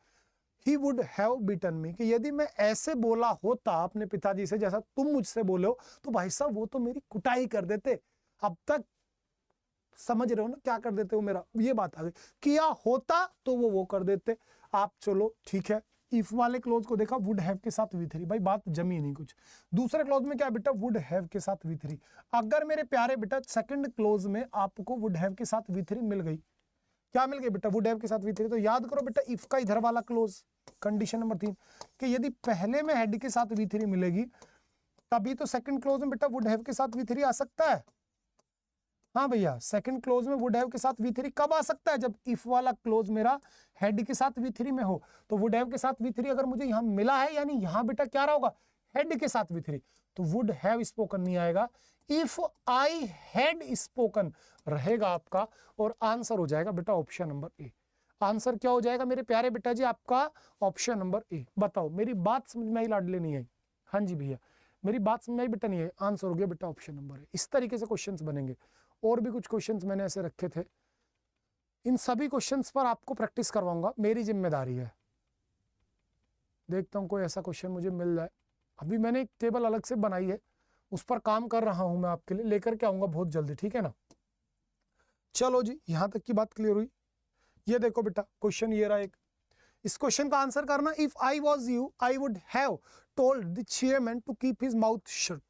he would have beaten me, कि यदि मैं ऐसे बोला होता अपने पिताजी से जैसा तुम मुझसे बोले हो, तो भाई साहब वो तो मेरी कुटाई कर देते। अब तक समझ रहे हो ना क्या कर देते हो, मेरा ये बात आ गई, किया होता तो वो कर देते आप। चलो ठीक है, इफ वाले क्लोज को देखा, वुड हैव के साथ V3, भाई बात जमी नहीं कुछ। दूसरे क्लोज में क्या बेटा, वुड हैव के साथ V3। अगर मेरे प्यारे बेटा सेकंड क्लोज में आपको वुड हैव के साथ V3 मिल गई, क्या मिल गई बेटा, वुड हैव के साथ V3, तो याद करो बेटा इफ का इधर वाला क्लोज, कंडीशन नंबर 3, कि यदि पहले में हेड के साथ V3 मिलेगी तभी तो सेकंड क्लोज में बेटा वुड हैव के साथ V3 आ सकता है। हाँ भैया, सेकंड क्लोज में वुड हैव के साथ V3 कब आ सकता है, जब इफ वाला क्लोज मेरा हेड के साथ V3 में हो। तो वुड हैव के साथ V3 अगर मुझे यहां मिला है, यानी यहां बेटा क्या रहा होगा, हेड के साथ V3, तो वुड हैव स्पोकन नहीं आएगा, इफ आई हैड स्पोकन रहेगा आपका, और आंसर हो जाएगा बेटा ऑप्शन नंबर ए। आंसर क्या हो जाएगा मेरे प्यारे बेटा जी, आपका ऑप्शन नंबर ए। बताओ मेरी बात समझ में आई लाडले, नहीं आई? हाँ जी भैया मेरी बात समझ में आई बेटा, नहीं आई? आंसर हो गया बेटा ऑप्शन नंबर ए। इस तरीके से क्वेश्चंस बनेंगे, और भी कुछ क्वेश्चंस मैंने ऐसे रखे थे, इन सभी क्वेश्चंस पर आपको प्रैक्टिस करवाऊंगा, मेरी जिम्मेदारी है। देखता हूं कोई ऐसा क्वेश्चन मुझे मिल जाए। अभी मैंने एक टेबल अलग से बनाई है, उस पर काम कर रहा हूं मैं आपके लिए, लेकर के आऊंगा बहुत जल्दी, ठीक है ना। चलो जी, यहां तक की बात क्लियर हुई। ये देखो बेटा क्वेश्चन ये रहा एक, इस क्वेश्चन का आंसर करना, if I was you I would have told the chairman to keep his mouth shut.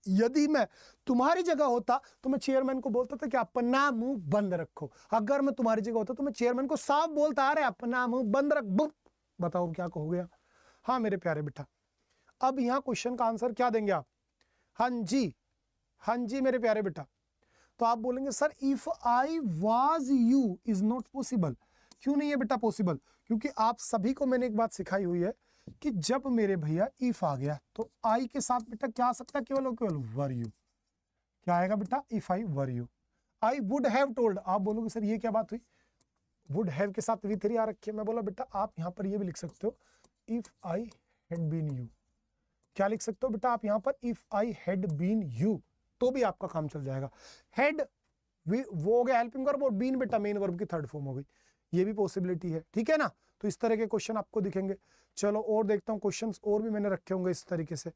यदि मैं तुम्हारी जगह होता तो मैं चेयरमैन को बोलता था कि अपना मुंह बंद रखो। अगर मैं तुम्हारी जगह होता तो मैं चेयरमैन को साफ बोलता, अरे अपना मुंह बंद रख। बताओ क्या कहो गया। हाँ मेरे प्यारे बेटा, अब यहाँ क्वेश्चन का आंसर क्या देंगे आप? हाँ जी, हाँ जी मेरे प्यारे बेटा, तो आप बोलेंगे sir if I was you is not possible. क्यों नहीं है बेटा पॉसिबल? क्योंकि आप सभी को मैंने एक बात सिखाई हुई है कि जब मेरे भैया इफ आ गया तो आई के साथ बेटा क्या आ सकता है, केवल और केवल वर यू। क्या आएगा बेटा, if I were you. I would have told, आप बोलोगे सर ये क्या बात हुई, वुड हैव के साथ V3 आ रखी है। मैं बोला बेटा आप यहाँ पर ये भी लिख सकते हो, if I had been you. क्या लिख सकते हो बेटा आप यहाँ पर, if I had been you, तो भी आपका काम चल जाएगा। हैड वो हो गया हेल्पिंग वर्ब, और बीन बेटा मेन वर्ब की थर्ड फॉर्म हो गई, ये भी पॉसिबिलिटी है, ठीक है ना। तो इस तरह के क्वेश्चन आपको दिखेंगे। चलो और देखता हूँ क्वेश्चंस, और भी मैंने रखे होंगे इस तरीके से।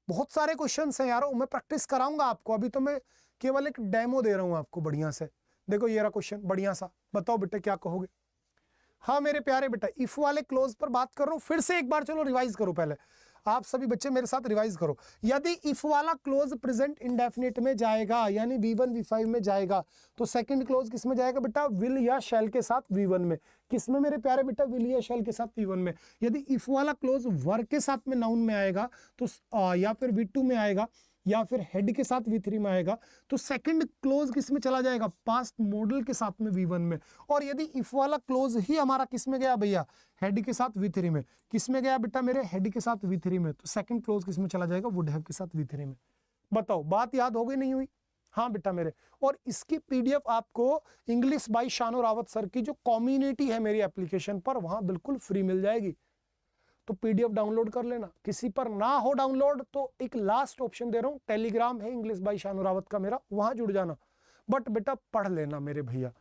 बहुत सारे क्वेश्चंस हैं यारो, मैं प्रैक्टिस कराऊंगा आपको, अभी तो मैं केवल एक डेमो दे रहा हूँ आपको बढ़िया से। देखो ये रहा क्वेश्चन बढ़िया सा, बताओ बेटा क्या कहोगे। हाँ मेरे प्यारे बेटा, इफ वाले क्लोज पर बात कर रहा हूँ, फिर से एक बार चलो रिवाइज करो, पहले आप सभी बच्चे मेरे साथ रिवाइज करो। यदि इफ वाला क्लोज प्रेजेंट इंडेफिनिट में जाएगा, यानी V1 V5 में जाएगा, तो सेकंड क्लोज किस में जाएगा बेटा, विल या शैल के साथ V1 में। किस में मेरे प्यारे बेटा, विल या शैल के साथ V1 में। यदि इफ वाला क्लोज वर के साथ में नाउन में आएगा तो या फिर V2 में आएगा, या फिर हेड के साथ V3 में आएगा, तो सेकंड क्लोज किस में चला जाएगा, पास्ट मॉडल के साथ में V1 में। और यदि इफ वाला क्लोज ही हमारा किस में गया भैया, हेड के साथ V3 में। किस में गया बेटा मेरे, हेड के साथ V3 में, तो सेकंड क्लोज किस में चला जाएगा, वुड हैव के साथ V3 में। बताओ बात याद हो गई नहीं हुई। हाँ बेटा मेरे, और इसकी PDF आपको इंग्लिश बाय शानो रावत सर की जो कम्युनिटी है मेरी एप्लीकेशन पर, वहां बिल्कुल फ्री मिल जाएगी। तो PDF डाउनलोड कर लेना। किसी पर ना हो डाउनलोड तो एक लास्ट ऑप्शन दे रहा हूं, टेलीग्राम है इंग्लिश बाय शानो रावत का मेरा, वहां जुड़ जाना। बट बेटा पढ़ लेना मेरे भैया,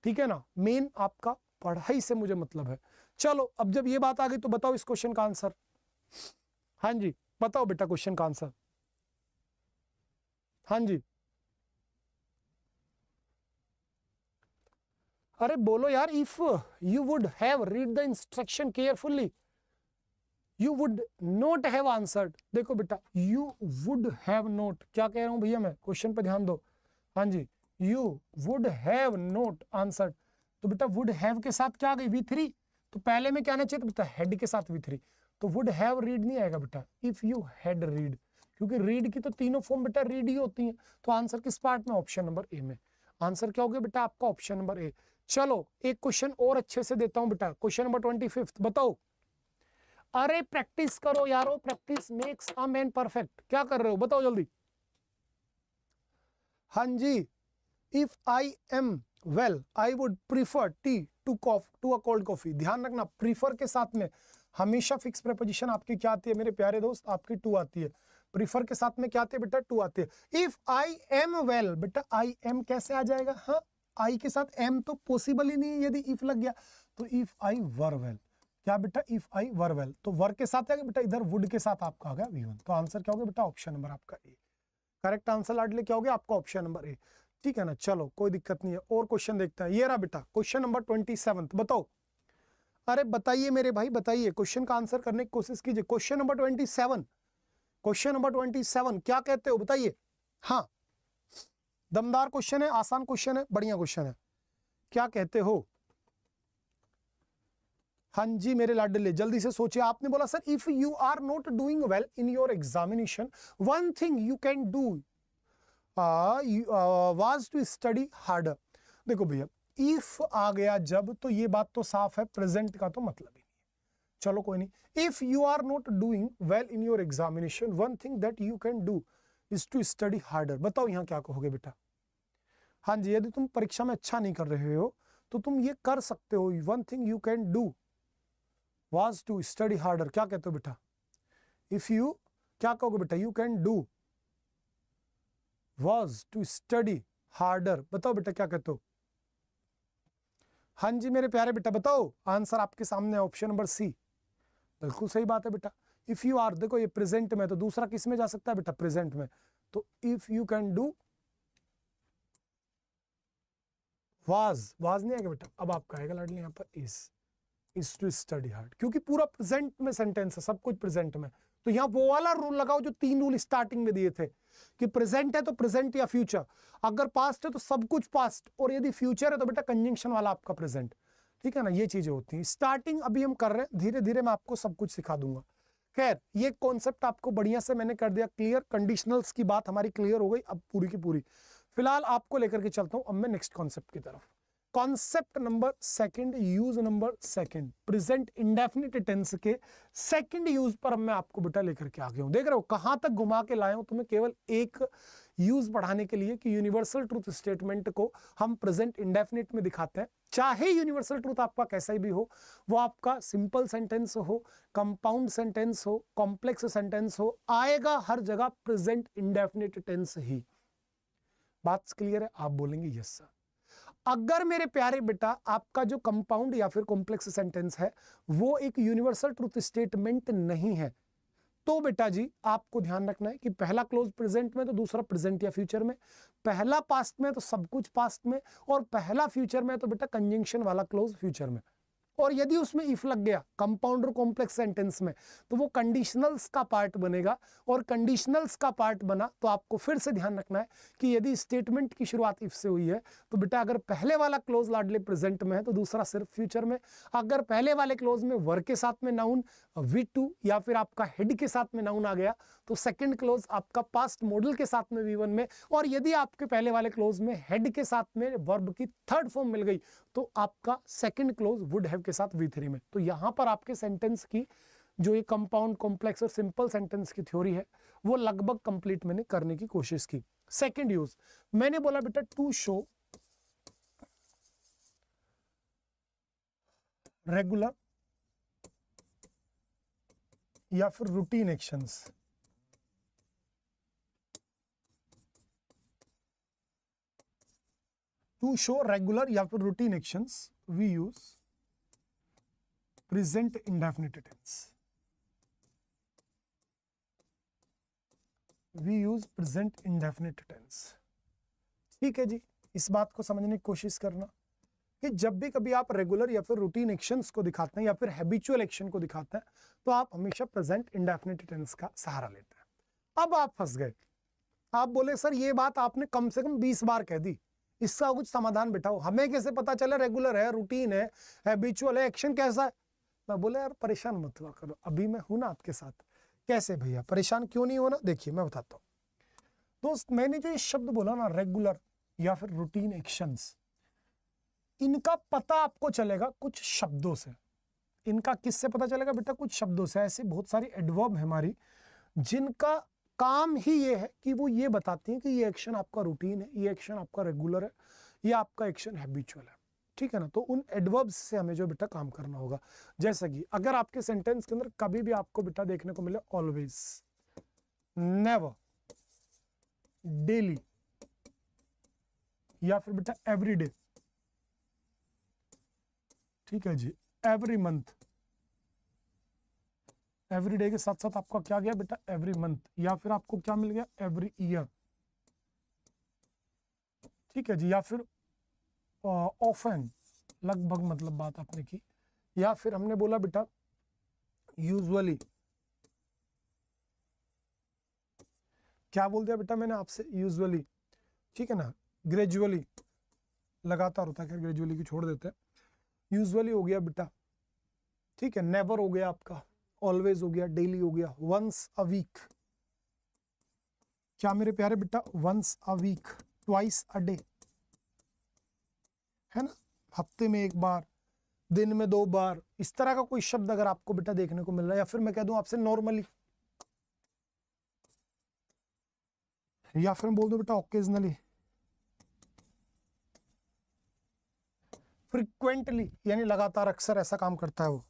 ठीक है ना। मेन आपका पढ़ाई से मुझे मतलब है। चलो अब जब ये बात आ गई तो बताओ इस क्वेश्चन का आंसर। हाँ जी बताओ बेटा क्वेश्चन का आंसर। हाँ जी अरे बोलो यार। If you would have read the instruction carefully, you would not have answered. देखो बेटा यू वुड हैव नॉट, क्या कह रहा हूं भैया मैं, क्वेश्चन पर ध्यान दो। हाँ जी, you would have not answered, तो बेटा वुड हैव के साथ क्या आ गई, V3। तो पहले में क्या आना चाहिए, तो बेटा हेड के साथ V3, तो वुड हैव रीड नहीं आएगा बेटा, इफ यू हैड रीड, क्योंकि रीड की तो तीनों फॉर्म बेटा रीड ही होती हैं। तो आंसर किस पार्ट में, ऑप्शन नंबर ए में। आंसर क्या हो गया बेटा आपका, ऑप्शन नंबर ए। चलो एक क्वेश्चन और अच्छे से देता हूं बेटा, क्वेश्चन नंबर 25 बताओ। अरे प्रैक्टिस करो यारो, practice makes a man perfect. क्या कर रहे हो बताओ जल्दी। हाँ जी, if I am well I would prefer tea to a cold coffee. ध्यान रखना प्रीफर के साथ में हमेशा फिक्स प्रीपोजिशन आपकी क्या आती है मेरे प्यारे दोस्त, आपकी टू आती है। प्रीफर के साथ में क्या आती है बेटा, टू आती है। इफ आई एम वेल, बेटा आई एम कैसे आ जाएगा, हाँ आई के साथ एम तो पॉसिबल ही नहीं है, यदि इफ लग गया तो इफ आई वर वेल। क्या बेटा, इफ आई वर वेल, तो वर के साथ आ गया बेटा, इधर वुड के साथ आपका आ गया V1। तो आंसर क्या हो गया बेटा, ऑप्शन नंबर आपका ए। करेक्ट आंसर लाडले क्या हो गया आपका, ऑप्शन नंबर ए। ठीक है ना, चलो कोई दिक्कत नहीं है। और क्वेश्चन देखते हैं, ये रहा बेटा क्वेश्चन नंबर 27 बताओ। अरे बताइए मेरे भाई बताइए, क्वेश्चन का आंसर करने की कोशिश कीजिए। क्वेश्चन नंबर 27, क्वेश्चन नंबर 27 क्या कहते हो बताइए। हाँ दमदार क्वेश्चन है, आसान क्वेश्चन है, बढ़िया क्वेश्चन है। क्या कहते हो, हाँ जी मेरे लाडले जल्दी से सोचिए। आपने बोला sir if you are not doing well in your examination, one thing you can do was to study harder. देखो भैया इफ आ गया जब, तो ये बात तो साफ है, प्रेजेंट का तो मतलब ही नहीं है। चलो कोई नहीं। If you are not doing well in your examination, one thing that you can do is to study harder. बताओ यहाँ क्या कहोगे बेटा। हाँ जी, यदि तुम परीक्षा में अच्छा नहीं कर रहे हो तो तुम ये कर सकते हो, one thing you can do was to study harder। क्या कहते हो बेटा, if you क्या कहोगे बेटा, you can do was to study harder। बताओ बेटा क्या कहते हो। हाँ जी मेरे प्यारे बेटा बताओ, आंसर आपके सामने ऑप्शन नंबर सी, बिल्कुल सही बात है बेटा। इफ यू आर, देखो ये प्रेजेंट में, तो दूसरा किस में जा सकता है बेटा, प्रेजेंट में। तो if you can do was नहीं आएगा बेटा, अब आपका आएगा लाडली यहाँ पर is to study hard, क्योंकि पूरा प्रेजेंट में सेंटेंस है, सब कुछ प्रेजेंट में। तो यहाँ वो वाला रूल लगाओ जो 3 रूल स्टार्टिंग में दिए थे, कि प्रेजेंट है तो प्रेजेंट या फ्यूचर, अगर पास्ट है तो सब कुछ पास्ट, और यदि फ्यूचर है तो बेटा कंजंक्शन वाला आपका प्रेजेंट। ठीक है ना, ये चीजें होती हैं। स्टार्टिंग अभी हम कर रहे हैं, धीरे धीरे मैं आपको सब कुछ सिखा दूंगा। खैर ये कॉन्सेप्ट आपको बढ़िया से मैंने कर दिया क्लियर, कंडीशनल्स की बात हमारी क्लियर हो गई अब पूरी की पूरी। फिलहाल आपको लेकर के चलता हूं अब मैं नेक्स्ट कॉन्सेप्ट की तरफ। Concept number second, use number second, present indefinite tense के सेकंड यूज पर अब मैं आपको बेटा लेकर के आ गया हूं। देख रहे हो कहां तक घुमा के लाया हूं तुम्हें, केवल एक यूज पढ़ाने के लिए कि यूनिवर्सल ट्रूथ स्टेटमेंट को हम प्रेजेंट इंडेफिनिट में दिखाते हैं। चाहे यूनिवर्सल ट्रूथ आपका कैसा ही भी हो, वो आपका सिंपल सेंटेंस हो, कंपाउंड सेंटेंस हो, कॉम्प्लेक्स सेंटेंस हो, आएगा हर जगह प्रेजेंट इंडेफिनिट टेंस ही। बात क्लियर है? आप बोलेंगे यस सर। अगर मेरे प्यारे बेटा आपका जो कंपाउंड या फिर कॉम्प्लेक्स सेंटेंस है वो एक यूनिवर्सल ट्रूथ स्टेटमेंट नहीं है, तो बेटा जी आपको ध्यान रखना है कि पहला क्लोज प्रेजेंट में तो दूसरा प्रेजेंट या फ्यूचर में, पहला पास्ट में तो सब कुछ पास्ट में, और पहला फ्यूचर में तो बेटा कंजंक्शन वाला क्लोज फ्यूचर में। और यदि उसमें इफ लग गया कंपाउंड और कॉम्प्लेक्स सेंटेंस में तो वो कंडीशनल्स का पार्ट बनेगा, और कंडीशनल्स का पार्ट बना तो आपको फिर से ध्यान रखना है कि यदि स्टेटमेंट की शुरुआत इफ से हुई है तो बेटा अगर पहले वाला क्लोज लाडले प्रेजेंट में है तो दूसरा सिर्फ फ्यूचर में। अगर पहले वाले क्लोज में वर के साथ में नाउन V2 या फिर आपका हेड के साथ में नाउन आ गया तो सेकंड क्लोज आपका पास्ट मॉडल के साथ में V1 में, और यदि आपके पहले वाले क्लोज में हेड के साथ में वर्ब की थर्ड फॉर्म मिल गई तो आपका सेकंड क्लोज वुड हैव के साथ V3 में। तो यहां पर आपके सेंटेंस की जो ये कंपाउंड, कॉम्प्लेक्स और सिंपल सेंटेंस की थ्योरी है वो लगभग कंप्लीट मैंने करने की कोशिश की। सेकंड यूज मैंने बोला बेटा टू शो रेगुलर या फिर routine actions. To show regular या फिर routine actions we use present indefinite tense. We use present indefinite tense. ठीक है जी, इस बात को समझने की कोशिश करना कि जब भी कभी आप रेगुलर या फिर रूटीन एक्शंस को दिखाते हैं या फिर हैबिचुअल एक्शन को दिखाते हैं तो आप हमेशा प्रेजेंट इंडेफिनिट टेंस का सहारा लेते हैं। अब आप फंस गए, आप बोले सर ये बात आपने कम से कम 20 बार कह दी, इसका कुछ समाधान बिठाओ, हमें कैसे पता चले रेगुलर है, रूटीन है, हैबिचुअल है, एक्शन कैसा है। मैं बोले यार परेशान मत हुआ करो, अभी मैं हूं ना आपके साथ। कैसे भैया, परेशान क्यों नहीं होना, देखिए मैं बताता हूं। दोस्त मैंने जो ये शब्द बोला ना रेगुलर या फिर रूटीन एक्शंस, इनका पता आपको चलेगा कुछ शब्दों से। इनका किससे पता चलेगा बेटा? कुछ शब्दों से। ऐसी बहुत सारी एडवर्ब है हमारी जिनका काम ही ये है कि वो ये बताती हैं कि ये एक्शन आपका रूटीन है, ये एक्शन आपका रेगुलर है, ये आपका एक्शन हैबिचुअल है। ठीक है ना? तो उन एडवर्ब्स से हमें जो बेटा काम करना होगा, जैसा कि अगर आपके सेंटेंस के अंदर कभी भी आपको बेटा देखने को मिले ऑलवेज, नेवर, डेली या फिर बेटा एवरीडे, ठीक है जी, एवरी मंथ, एवरी डे के साथ साथ आपका क्या गया बेटा एवरी मंथ, या फिर आपको क्या मिल गया एवरी ईयर, ठीक है जी, या फिर ऑफन, लगभग मतलब बात आपने की, या फिर हमने बोला बेटा यूजुअली, क्या बोल दिया बेटा मैंने आपसे यूजुअली, ठीक है ना, ग्रेजुअली, लगातार होता है, ग्रेजुअली की छोड़ देते हैं, यूजुअली हो गया बेटा, ठीक है, नेवर हो गया आपका, ऑलवेज हो गया, डेली हो गया, वंस अ वीक, क्या मेरे प्यारे बेटा once a week, twice a day, है ना, हफ्ते में एक बार, दिन में 2 बार, इस तरह का कोई शब्द अगर आपको बेटा देखने को मिल रहा है, या फिर मैं कह दूं आपसे नॉर्मली, या फिर मैं बोल दूं बेटा ओकेजनली, फ्रीक्वेंटली यानी लगातार, अक्सर ऐसा काम करता है वो,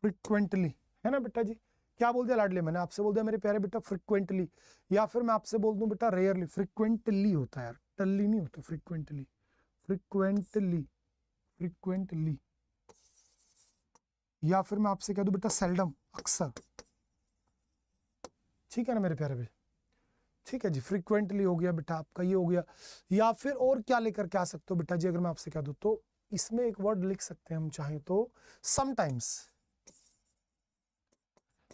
फ्रीक्वेंटली, है ना बेटा जी। क्या बोल दिया लाडले, मैंने आपसे बोल दिया मेरे प्यारे बेटा फ्रीक्वेंटली, या फिर मैं आपसे बोल दूं बेटा रेयरली, फ्रीक्वेंटली होता है यार, टल्ली नहीं होता, फ्रीक्वेंटली, फ्रीक्वेंटली, फ्रीक्वेंटली, या फिर मैं आपसे कह दूं बेटा सेल्डम, अक्सर, ठीक है ना मेरे प्यारे बेटा, ठीक है जी, फ्रीक्वेंटली हो गया बेटा आपका, ये हो गया, या फिर और क्या लेकर के आ सकते हो बेटा जी, अगर मैं आपसे कह दूं तो इसमें एक वर्ड लिख सकते हैं हम चाहें तो समटाइम्स,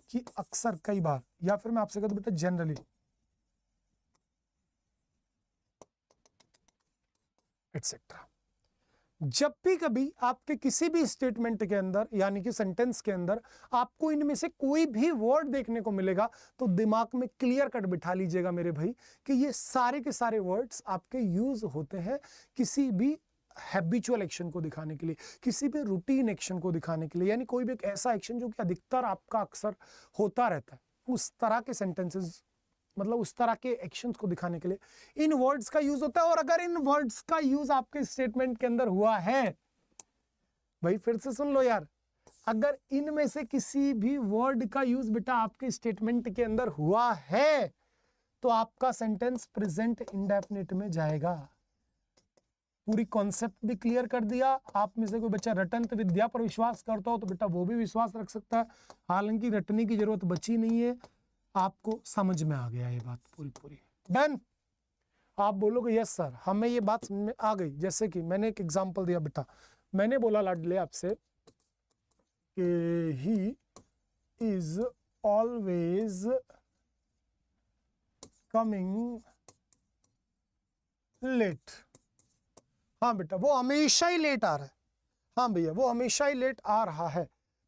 कि अक्सर, कई बार, या फिर मैं आपसे कहता हूं बेटा जनरली, एटसेट्रा। जब भी कभी आपके किसी भी स्टेटमेंट के अंदर यानी कि सेंटेंस के अंदर आपको इनमें से कोई भी वर्ड देखने को मिलेगा तो दिमाग में क्लियर कट बिठा लीजिएगा मेरे भाई कि ये सारे के सारे वर्ड्स आपके यूज होते हैं किसी भी हैबिचुअल एक्शन को दिखाने के लिए, किसी भी रूटीन एक्शन को दिखाने के लिए, यानी कोई भी एक ऐसा एक्शन जो कि अधिकतर आपका अक्सर होता रहता है, उस तरह के सेंटेंसेस मतलब उस तरह के एक्शंस को दिखाने के लिए इन वर्ड्स का यूज होता है। और अगर इन वर्ड्स का यूज आपके स्टेटमेंट के अंदर हुआ है, भाई फिर से सुन लो यार, अगर इनमें से किसी भी वर्ड का यूज बेटा आपके स्टेटमेंट के अंदर हुआ है तो आपका सेंटेंस प्रेजेंट इंडेफिनिट में जाएगा। पूरी कॉन्सेप्ट भी क्लियर कर दिया। आप में से कोई बच्चा रटंत विद्या पर विश्वास करता हो तो बेटा वो भी विश्वास रख सकता है, हालांकि रटने की जरूरत बची नहीं है। आपको समझ में आ गया ये बात पूरी पूरी डन। आप बोलोगे यस सर हमें ये बात समझ में आ गई। जैसे कि मैंने एक एग्जांपल दिया बेटा, मैंने बोला लाडले आपसे कि he is always coming late. हाँ बेटा वो हमेशा ही लेट आ रहा है। हाँ भैया वो हमेशा ही लेट आ रहा है।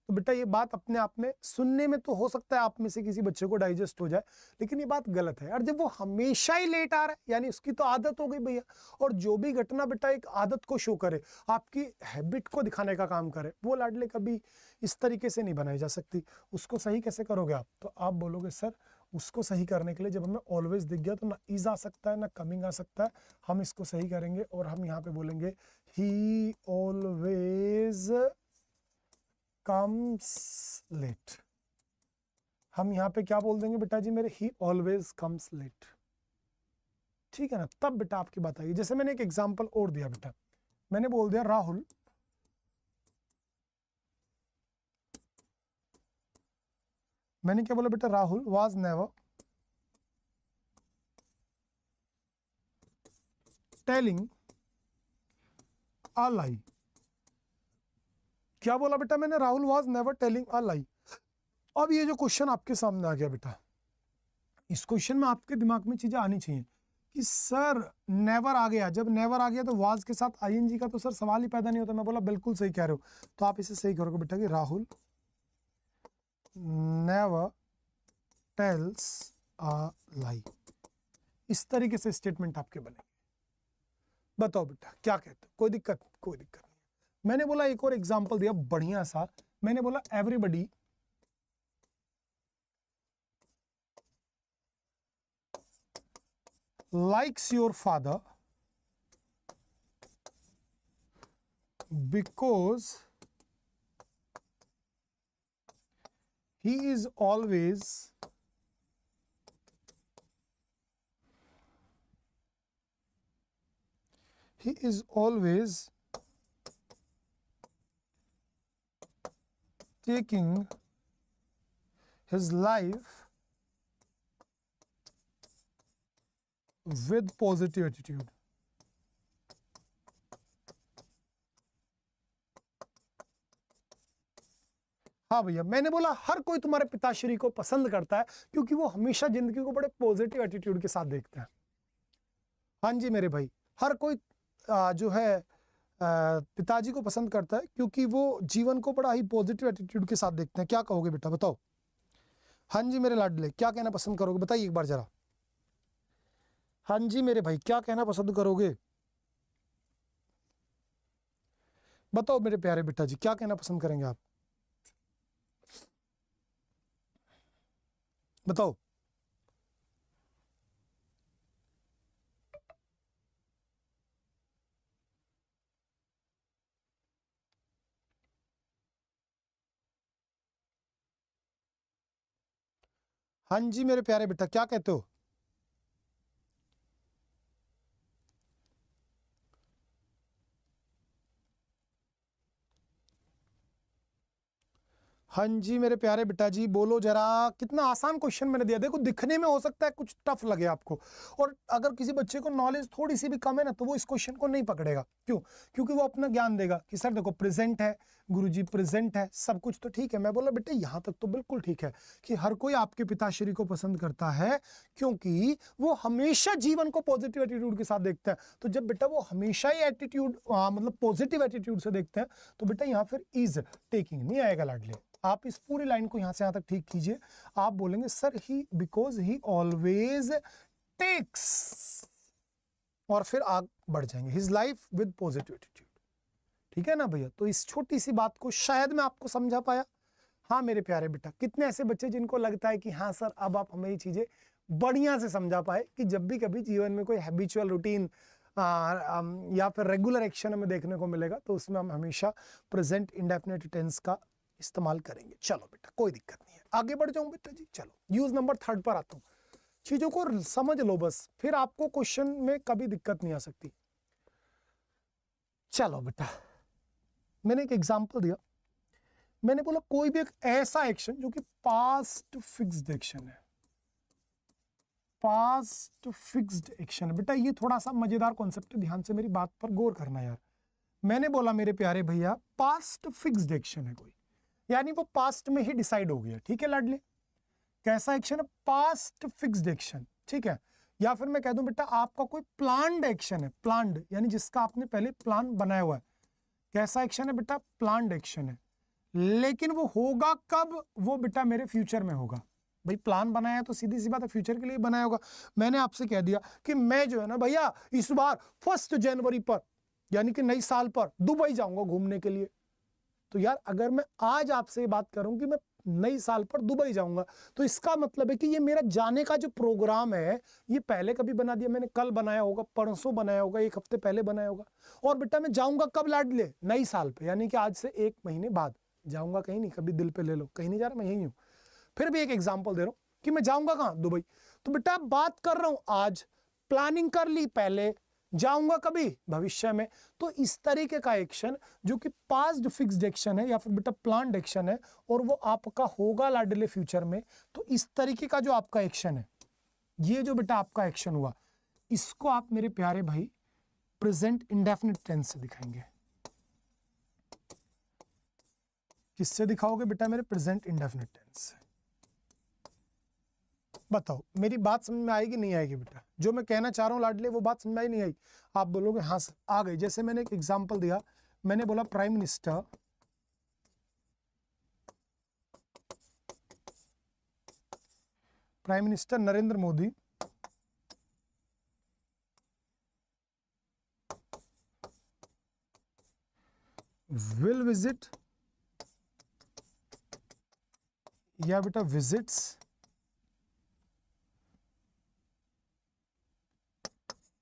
तो बेटा ये बात अपने आप में सुनने में तो हो सकता है आप में से किसी बच्चे को डाइजेस्ट हो जाए, लेकिन ये बात गलत है। और जब वो हमेशा ही लेट आ रहा है यानी उसकी तो आदत हो गई भैया। और जो भी घटना बेटा एक आदत को शो करे, आपकी हैबिट को दिखाने का काम करे, वो लाडले कभी इस तरीके से नहीं बनाई जा सकती। उसको सही कैसे करोगे आप? तो आप बोलोगे सर उसको सही करने के लिए जब हमें ऑलवेज दिख गया तो ना इज आ सकता है ना कमिंग आ सकता है, हम इसको सही करेंगे और हम यहाँ पे बोलेंगे ही ऑलवेज कम्स लेट। हम यहाँ पे क्या बोल देंगे बेटा जी मेरे, ही ऑलवेज कम्स लेट। ठीक है ना? तब बेटा आपकी बात आएगी। जैसे मैंने एक एग्जांपल और दिया बेटा, मैंने बोल दिया राहुल मैंने क्या बोला बेटा, Rahul was never telling a lie. क्या बोला बेटा मैंने, Rahul was never telling a lie. अब ये जो क्वेश्चन आपके सामने आ गया बेटा, इस क्वेश्चन में आपके दिमाग में चीजें आनी चाहिए कि सर नेवर आ गया, जब नेवर आ गया तो वाज के साथ आईएनजी का तो सर सवाल ही पैदा नहीं होता। मैं बोला बिल्कुल सही कह रहे हो। तो आप इसे सही करोगे बेटा कि राहुल नेवर टेल्स अ लाई। इस तरीके से स्टेटमेंट आपके बनेंगे। बताओ बेटा क्या कहते हो? कोई दिक्कत? कोई दिक्कत नहीं। मैंने बोला एक और एग्जांपल दिया बढ़िया सा, मैंने बोला everybody likes your father because he is always taking his life with positive attitude। हाँ भैया मैंने बोला हर कोई तुम्हारे पिताश्री को पसंद करता है क्योंकि वो हमेशा जिंदगी को बड़े पॉजिटिव एटीट्यूड के साथ देखते हैं। हाँ जी मेरे भाई, हर कोई जो है पिताजी को पसंद करता है क्योंकि वो जीवन को बड़ा ही पॉजिटिव एटीट्यूड के साथ देखते हैं। क्या कहोगे बेटा बताओ? हाँ जी मेरे लाडले क्या कहना पसंद करोगे बताइए एक बार जरा। हाँ जी मेरे भाई क्या कहना पसंद करोगे? बताओ मेरे प्यारे बेटा जी क्या कहना पसंद करेंगे आप? बताओ। हाँ जी मेरे प्यारे बेटा क्या कहते हो? हाँ जी मेरे प्यारे बेटा जी, बोलो जरा। कितना आसान क्वेश्चन मैंने दिया। देखो, दिखने में हो सकता है कुछ टफ लगे आपको, और अगर किसी बच्चे को नॉलेज थोड़ी सी भी कम है ना, तो वो इस क्वेश्चन को नहीं पकड़ेगा। क्यों? क्योंकि वो अपना ज्ञान देगा कि सर देखो प्रेजेंट है, गुरुजी प्रेजेंट है, सब कुछ तो ठीक है। मैं बोला बेटा यहाँ तक तो बिल्कुल ठीक है कि हर कोई आपके पिताश्री को पसंद करता है, क्योंकि वो हमेशा जीवन को पॉजिटिव एटीट्यूड के साथ देखते हैं। तो जब बेटा वो हमेशा ही एटीट्यूड मतलब पॉजिटिव एटीट्यूड से देखते हैं, तो बेटा यहाँ फिर इज टेकिंग नहीं आएगा लाडले। आप इस पूरी लाइन को यहां से यहां तक ठीक कीजिए। आप बोलेंगे sir he because he always takes, और फिर आगे बढ़ जाएंगे his life with positive attitude. ठीक है ना भैया? तो इस छोटी सी बात को शायद मैं आपको समझा पाया। हाँ मेरे प्यारे बेटा, कितने ऐसे बच्चे जिनको लगता है कि हाँ सर अब आप हमें ये चीजें बढ़िया से समझा पाए कि जब भी कभी जीवन में कोई हैबिचुअल रूटीन या फिर रेगुलर एक्शन हमें देखने को मिलेगा, तो उसमें हम हमेशा प्रेजेंट इंडेफिनिट टेंस का इस्तेमाल करेंगे। चलो बेटा, कोई दिक्कत नहीं है, आगे बढ़ जाऊं बेटा जी। चलो यूज नंबर 3 पर आता हूं। चीजों को समझ लो बस, फिर आपको क्वेश्चन में कभी दिक्कत नहीं आ सकती। चलो बेटा, मैंने एक एग्जांपल दिया। मैंने बोला कोई भी एक ऐसा एक्शन जो कि पास्ट फिक्स्ड एक्शन है, पास्ट फिक्स्ड एक्शन है। बेटा ये थोड़ा सा मजेदार कॉन्सेप्ट है, ध्यान से मेरी बात पर गौर करना यार। मैंने बोला मेरे प्यारे भैया पास्ट फिक्स्ड एक्शन है कोई, यानी वो पास्ट में ही डिसाइड हो गया। ठीक है लाडले? कैसा एक्शन है? Past fixed action. ठीक है? या फिर मैं कह दूं बेटा आपका कोई प्लान्ड एक्शन है, प्लान्ड यानी जिसका आपने पहले प्लान बनाया हुआ है। कैसा एक्शन है बेटा? प्लान्ड एक्शन है, लेकिन वो होगा कब? वो बेटा मेरे फ्यूचर में होगा। भाई प्लान बनाया है तो सीधी सी बात है फ्यूचर के लिए बनाया होगा। मैंने आपसे कह दिया कि मैं जो है ना भैया इस बार 1 जनवरी पर यानी कि नई साल पर दुबई जाऊंगा घूमने के लिए। तो यार अगर मैं आज आपसे बात करूं कि मैं नई साल पर दुबई जाऊंगा, तो इसका मतलब है कि ये मेरा जाने का जो प्रोग्राम है ये पहले कभी बना दिया मैंने, कल बनाया होगा, परसों बनाया होगा, 1 हफ्ते पहले बनाया होगा। और बेटा मैं जाऊंगा कब लाडले? नई साल पे, यानी कि आज से 1 महीने बाद जाऊंगा। कहीं नहीं, कभी दिल पे ले लो, कहीं नहीं जा रहा, मैं यहीं हूं। फिर भी एक एग्जाम्पल दे रहा हूं कि मैं जाऊंगा कहां? दुबई। तो बेटा बात कर रहा हूं आज, प्लानिंग कर ली पहले, जाऊंगा कभी? भविष्य में। तो इस तरीके का एक्शन जो कि पास्ट फिक्स्ड एक्शन है या फिर बेटा प्लान्ड एक्शन है, और वो आपका होगा लाडले फ्यूचर में। तो इस तरीके का जो आपका एक्शन है, ये जो बेटा आपका एक्शन हुआ, इसको आप मेरे प्यारे भाई प्रेजेंट इंडेफिनिट टेंस से दिखाएंगे। किससे दिखाओगे बेटा? मेरे प्रेजेंट इंडेफिनिट टेंस से। बताओ मेरी बात समझ में आएगी नहीं आएगी बेटा? जो मैं कहना चाह रहा हूं लाडले वो बात समझ में आई नहीं आई? आप बोलोगे हाँ सर आ गई। जैसे मैंने एक एग्जांपल दिया, मैंने बोला prime minister Narendra Modi will visit या बेटा visits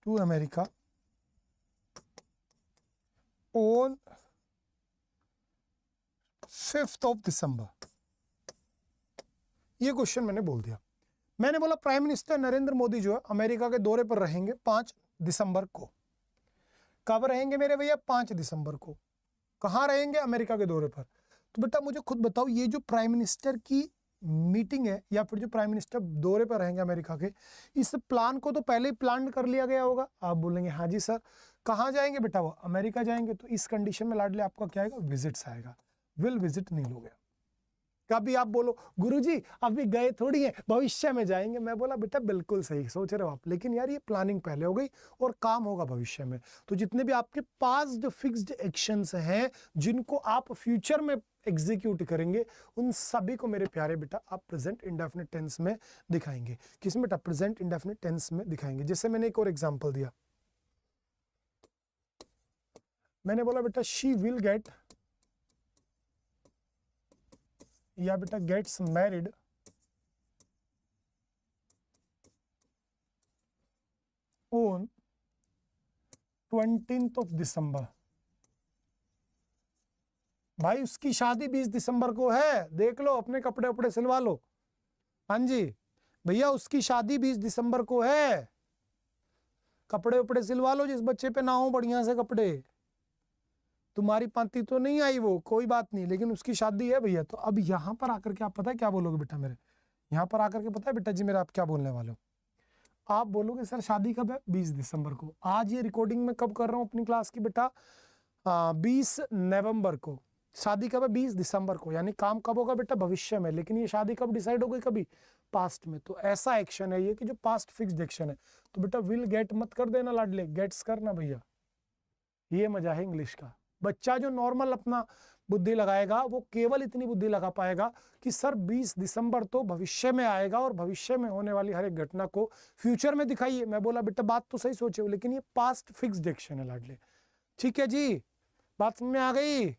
to America on 5th of December। ये क्वेश्चन मैंने बोल दिया। मैंने बोला प्राइम मिनिस्टर नरेंद्र मोदी जो है अमेरिका के दौरे पर रहेंगे 5 दिसंबर को। कब रहेंगे मेरे भैया? 5 दिसंबर को। कहाँ रहेंगे? अमेरिका के दौरे पर। तो बेटा मुझे खुद बताओ, ये जो प्राइम मिनिस्टर की मीटिंग है या फिर जो प्राइम मिनिस्टर दौरे पर रहेंगे अमेरिका के, इस प्लान को तो पहले ही प्लान कर लिया गया होगा। आप बोलेंगे हाँ जी सर। कहाँ जाएंगे बेटा? वो अमेरिका जाएंगे। तो इस कंडीशन में लाडले आपका क्या आएगा? विजिट्स आएगा, विल विजिट नहीं लोगे। कभी आप बोलो गुरुजी अभी गए थोड़ी है, भविष्य में जाएंगे। मैं बोला बेटा बिल्कुल सही सोच रहे हो आप, लेकिन यार ये प्लानिंग पहले हो गई और काम होगा भविष्य में। तो जितने भी आपके पास्ट फिक्स्ड एक्शंस हैं जिनको आप फ्यूचर में एग्जीक्यूट करेंगे, उन सभी को मेरे प्यारे बेटा आप प्रेजेंट इंडेफिनिट टेंस में दिखाएंगे। किसमें बेटा? प्रेजेंट इंडेफिनिट टेंस में दिखाएंगे। जैसे मैंने एक और एग्जांपल दिया, मैंने बोला बेटा शी विल गेट या बेटा gets married on 20th of December। भाई उसकी शादी 20 दिसंबर को है, देख लो अपने कपड़े उपड़े सिलवा लो। हाँ जी भैया उसकी शादी 20 दिसंबर को है, कपड़े उपड़े सिलवा लो जिस बच्चे पे ना हो बढ़िया से कपड़े। तुम्हारी पांति तो नहीं आई वो, कोई बात नहीं, लेकिन उसकी शादी है भैया। तो अब यहाँ पर आकर के आप पता है क्या बोलोगे बेटा मेरे, यहाँ पर आकर के पता है बेटा जी मेरे आप क्या बोलने वाले हो, आप बोलोगे सर शादी कब है, 20 दिसंबर को। आज ये रिकॉर्डिंग मैं कब कर रहा हूँ अपनी क्लास की बेटा, 20 नवंबर को। शादी कब है, 20 दिसंबर को, यानी काम कब होगा बेटा, भविष्य में, लेकिन ये शादी कब डिसाइड हो गई, कभी पास्ट में। तो ऐसा एक्शन है ये कि जो पास्ट फिक्स्ड एक्शन है। तो बेटा विल गेट मत कर देना लाडले, गेट्स करना भैया, ये मजा है इंग्लिश का। बच्चा जो नॉर्मल अपना बुद्धि लगाएगा वो केवल इतनी बुद्धि लगा पाएगा कि सर 20 दिसंबर तो भविष्य में आएगा और भविष्य में होने वाली हर एक घटना को फ्यूचर में दिखाइए। मैं बोला बेटा बात तो सही सोचे हो, लेकिन ये पास्ट फिक्स्ड एक्शन है लाडले। ठीक है जी, बात समझ में आ गई?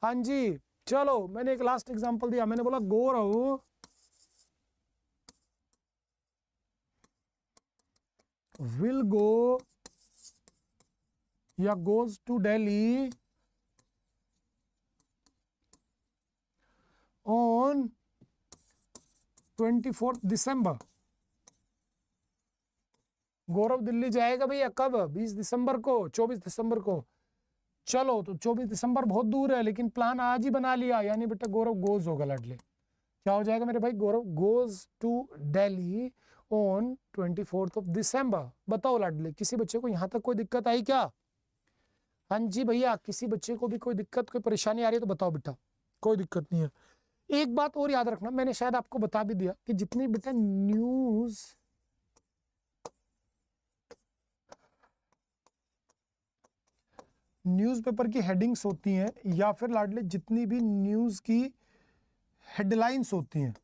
हाँ जी, चलो मैंने एक लास्ट एग्जांपल दिया, मैंने बोला गौरव विल गो या गोज टू दिल्ली ऑन 24 दिसंबर। गौरव दिल्ली जाएगा भैया कब, 20 दिसंबर को, 24 दिसंबर को। चलो तो 24 दिसंबर बहुत दूर है, लेकिन प्लान आज ही बना लिया, यानी बेटा गौरव गोज होगा लाडले। क्या हो जाएगा मेरे भाई, गौरव गोज टू दिल्ली ऑन 24 दिसंबर। बताओ लाडले, किसी बच्चे को यहाँ तक कोई दिक्कत आई क्या? हाँ जी भैया, किसी बच्चे को भी कोई दिक्कत कोई परेशानी आ रही है तो बताओ बेटा, कोई दिक्कत नहीं है। एक बात और याद रखना, मैंने शायद आपको बता भी दिया कि जितनी बेटा न्यूज़पेपर की हेडिंग्स होती हैं, या फिर लाडले जितनी भी न्यूज़ की हेडलाइंस होती हैं,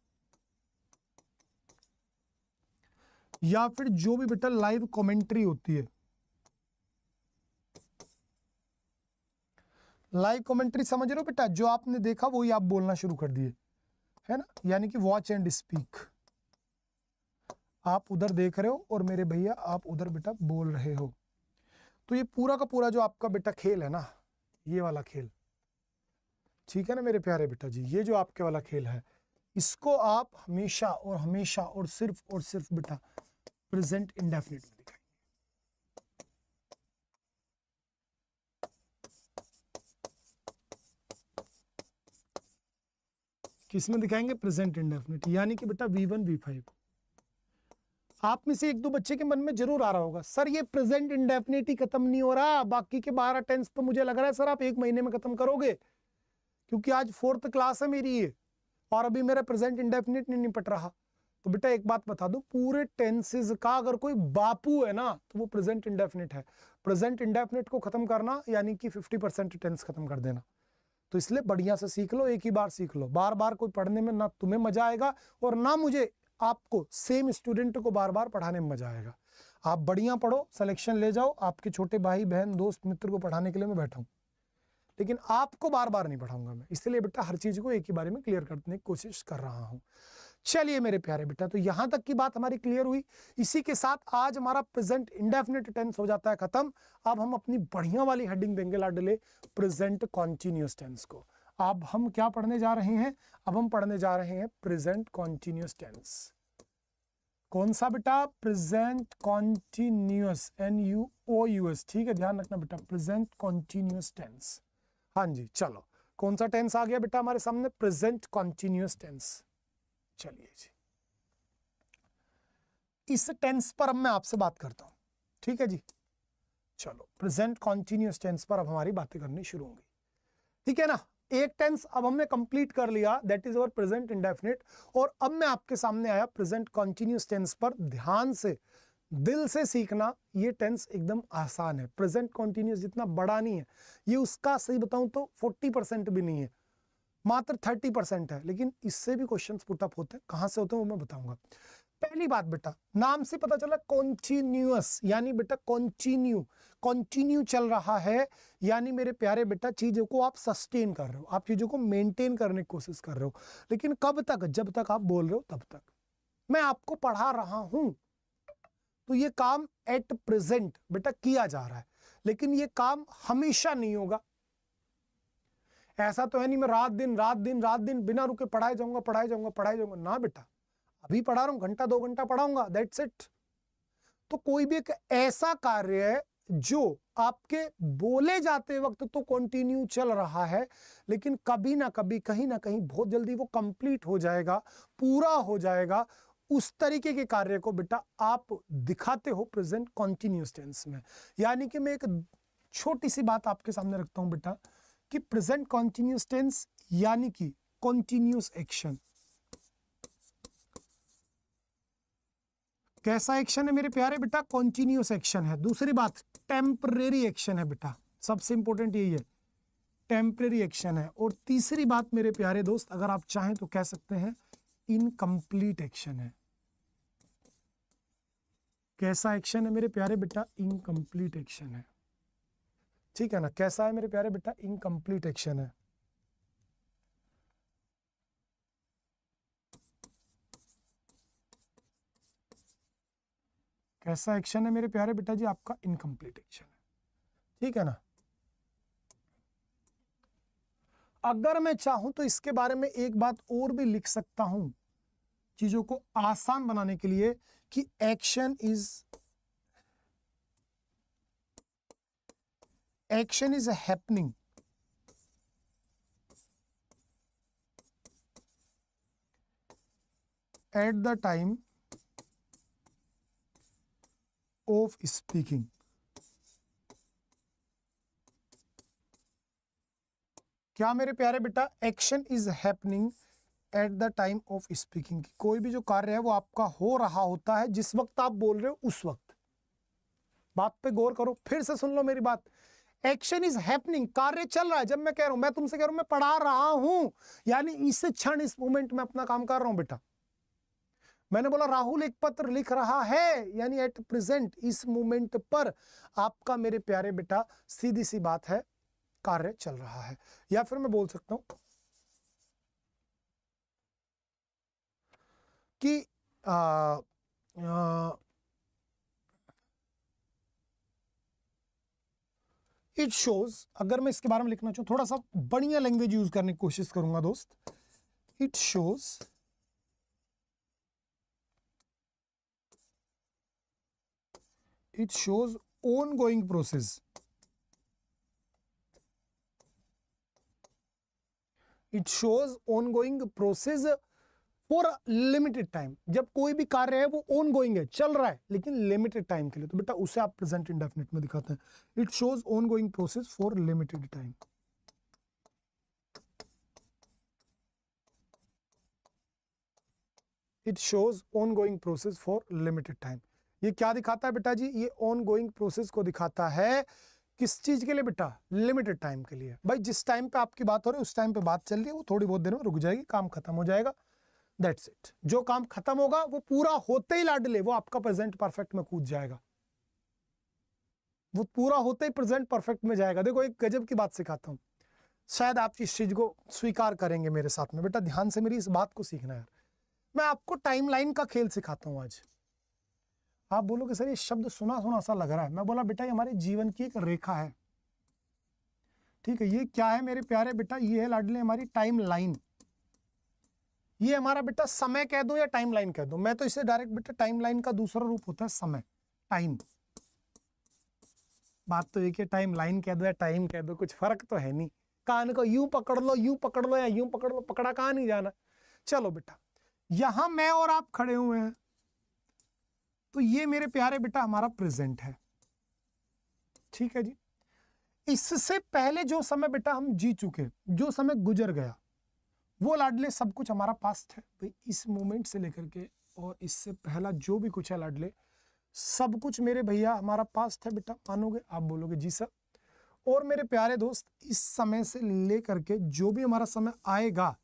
या फिर जो भी बेटा लाइव कमेंट्री होती है, लाइव कमेंट्री समझ रहे हो बेटा, जो आपने देखा वही आप बोलना शुरू कर दिए, है ना, यानी कि वॉच एंड स्पीक। आप उधर देख रहे हो और मेरे भैया आप उधर बेटा बोल रहे हो। तो ये पूरा का पूरा जो आपका बेटा खेल है ना, ये वाला खेल, ठीक है ना मेरे प्यारे बेटा जी, ये जो आपके वाला खेल है, इसको आप हमेशा और सिर्फ बेटा प्रेजेंट इंडेफिनिट में दिखाएंगे। किस में दिखाएंगे, प्रेजेंट इंडेफिनिट, यानी कि बेटा V1 V5। आप में से एक दो बच्चे के मन में जरूर आ रहा होगा सर ये प्रेजेंट इंडेफिनिट ही खत्म नहीं हो रहा, बाकी के 12 टेंस तो मुझे लग रहा है सर आप 1 महीने में खत्म करोगे, क्योंकि आज 4th क्लास है मेरी ये, और अभी मेरा प्रेजेंट इंडेफिनिट नहीं निपट रहा। तो बेटा एक बात बता दूं, पूरे टेंसेस का अगर कोई बापू है ना तो वो प्रेजेंट इंडेफिनिट है। प्रेजेंट इंडेफिनिट को खत्म करना यानी कि 50% टेंस खत्म कर देना। तो इसलिए बढ़िया से सीख लो, एक ही बार सीख लो, बार बार कोई पढ़ने में ना तुम्हें मजा आएगा और ना मुझे आपको सेम स्टूडेंट को बार बार पढ़ाने में मजा आएगा। आप बढ़िया पढ़ो, सिलेक्शन ले जाओ, आपके छोटे भाई बहन दोस्त मित्र को पढ़ाने के लिए मैं बैठा हूं, लेकिन आपको बार बार नहीं पढ़ाऊंगा मैं, इसलिए बेटा हर चीज को एक ही बारे में क्लियर करने की कोशिश कर रहा हूं। चलिए मेरे प्यारे बेटा, तो यहां तक की बात हमारी क्लियर हुई। इसी के साथ आज हमारा प्रेजेंट इंडेफिनिट टेंस हो जाता है खत्म। अब हम अपनी बढ़िया वाली हेडिंग देंगे लाडले प्रेजेंट कॉन्टिन्यूअस टेंस को। अब हम क्या पढ़ने जा रहे हैं, अब हम पढ़ने जा रहे हैं प्रेजेंट कॉन्टिन्यूअस टेंस। कौन सा बेटा, प्रेजेंट कॉन्टिन्यूअस, NUOUS, ठीक है, ध्यान रखना बेटा, प्रेजेंट कॉन्टिन्यूअस टेंस। हाँ जी, चलो कौन सा टेंस आ गया बेटा हमारे सामने, प्रेजेंट कॉन्टिन्यूअस टेंस। चलिए जी, इस टेंस पर अब मैं आपसे बात करता हूं, ठीक है जी। चलो प्रेजेंट कॉन्टिन्यूअस टेंस पर अब हमारी बातें करनी शुरू होंगी, ठीक है ना। एक टेंस अब हमने कंप्लीट कर लिया, that is our present indefinite, और अब मैं आपके सामने आया प्रेजेंट कॉन्टिन्यूअस टेंस पर। ध्यान से दिल से सीखना, ये टेंस एकदम आसान है। प्रेजेंट कॉन्टिन्यूअस जितना बड़ा नहीं है, ये उसका सही बताऊं तो 40% भी नहीं है, मात्र 30% है, लेकिन इससे भी क्वेश्चंस पुट अप होते हैं। कहां से होते हैं वो मैं बताऊंगा। पहली बात बेटा, नाम से पता चला कॉन्टिन्यूअस, यानी बेटा कंटिन्यू चल रहा है, यानी मेरे प्यारे बेटा चीजों को आप सस्टेन कर रहे हो, आप चीजों को मेंटेन करने की कोशिश कर रहे हो, लेकिन कब तक, जब तक आप बोल रहे हो तब तक। मैं आपको पढ़ा रहा हूं तो ये काम एट प्रेजेंट बेटा किया जा रहा है, लेकिन ये काम हमेशा नहीं होगा। ऐसा तो है नहीं मैं रात दिन बिना रुके पढ़ाए जाऊंगा ना बेटा, अभी पढ़ा रहा हूं, घंटा 2 घंटा पढ़ाऊंगा, दैट्स इट। तो कोई भी एक ऐसा कार्य है जो आपके बोले जाते वक्त तो कंटिन्यू चल रहा है, लेकिन कभी ना कभी कहीं ना कहीं बहुत जल्दी वो कंप्लीट हो जाएगा, पूरा हो जाएगा। उस तरीके के कार्य को बेटा आप दिखाते हो प्रेजेंट कॉन्टिन्यूस टेंस में। यानी कि मैं एक छोटी सी बात आपके सामने रखता हूं बेटा कि प्रेजेंट कॉन्टिन्यूस टेंस यानी कि कॉन्टिन्यूस एक्शन। कैसा एक्शन है मेरे प्यारे बेटा? कॉन्टिन्यूस एक्शन है। दूसरी बात टेम्परेरी एक्शन है बेटा, सबसे इंपॉर्टेंट यही है, टेम्परेरी एक्शन है। और तीसरी बात मेरे प्यारे दोस्त, अगर आप चाहें तो कह सकते हैं इनकम्प्लीट एक्शन है। कैसा एक्शन है मेरे प्यारे बेटा? इनकम्प्लीट एक्शन है। ठीक है ना? कैसा है मेरे प्यारे बेटा? इनकम्प्लीट एक्शन है। कैसा एक्शन है मेरे प्यारे बेटा जी? आपका इनकम्प्लीट एक्शन है। ठीक है ना? अगर मैं चाहूं तो इसके बारे में एक बात और भी लिख सकता हूं चीजों को आसान बनाने के लिए कि action is happening at the time of speaking. क्या मेरे प्यारे बेटा? Action is happening at the time of speaking. कोई भी जो कार्य है वो आपका हो रहा होता है जिस वक्त आप बोल रहे हो उस वक्त। बात पे गौर करो, फिर से सुन लो मेरी बात। एक्शन इज हैपनिंग, कार्य चल रहा है। जब मैं कह रहा हूं, मैं तुमसे कह रहा हूं मैं पढ़ा रहा हूं, यानी इस क्षण इस मोमेंट में अपना काम कर रहा हूं बेटा। मैंने बोला राहुल एक पत्र लिख रहा है, यानी एट प्रेजेंट इस मोमेंट पर आपका मेरे प्यारे बेटा सीधी सी बात है कार्य चल रहा है। या फिर मैं बोल सकता हूं कि इट शोज, अगर मैं इसके बारे में लिखना चाहूं थोड़ा सा बढ़िया लैंग्वेज यूज करने की कोशिश करूंगा दोस्त। It shows ongoing process, it shows ongoing process for limited time. जब कोई भी कार्य है वो ongoing है, चल रहा है, लेकिन लिमिटेड टाइम के लिए, तो बेटा उसे आप प्रेजेंट इंडेफिनिट में दिखाते हैं। It shows ongoing process for limited time. It shows ongoing process for limited time. ये क्या दिखाता है बेटा जी? ये ongoing प्रोसेस को दिखाता है। किस चीज के लिए बेटा? लिमिटेड टाइम के लिए। भाई जिस टाइम पे आपकी बात हो रही है उस टाइम पे बात चल रही है, वो थोड़ी बहुत देर में रुक जाएगी, काम खत्म हो जाएगा, दैट्स इट। जो काम खत्म होगा वो पूरा होते ही लाडले वो आपका प्रेजेंट परफेक्ट में कूद जाएगा, वो पूरा होते ही प्रेजेंट परफेक्ट में जाएगा। देखो एक गजब की बात सिखाता हूं, शायद आप इस चीज को स्वीकार करेंगे मेरे साथ में। बेटा ध्यान से मेरी इस बात को सीखना यार। मैं आपको टाइमलाइन का खेल सिखाता हूं आज। आप बोलोगे सर ये शब्द सुना सुना सा लग रहा है। मैं बोला बेटा ये हमारे जीवन की एक रेखा है। ठीक है, ये क्या है मेरे प्यारे बेटा? ये है लाडले हमारी टाइम लाइन। ये हमारा बेटा समय कह दो या टाइम लाइन कह दो, मैं तो इसे डायरेक्ट बेटा टाइम लाइन का दूसरा रूप होता है समय, टाइम। बात तो एक है, टाइम लाइन कह दो या टाइम कह दो, कुछ फर्क तो है नहीं। कान को यूं पकड़ लो या यूं पकड़ लो, पकड़ा कहां नहीं जाना। चलो बेटा, यहां मैं और आप खड़े हुए हैं, तो ये मेरे प्यारे बेटा हमारा प्रेजेंट है। ठीक है जी। इससे पहले जो समय बेटा हम जी चुके, जो समय गुजर गया, वो लाडले सब कुछ हमारा पास्ट है भाई। इस मोमेंट से लेकर के और इससे पहला जो भी कुछ है लाडले, सब कुछ मेरे भैया हमारा पास्ट है बेटा। मानोगे? आप बोलोगे जी सर। और मेरे प्यारे दोस्त, इस समय से लेकर के जो भी हमारा समय आएगा,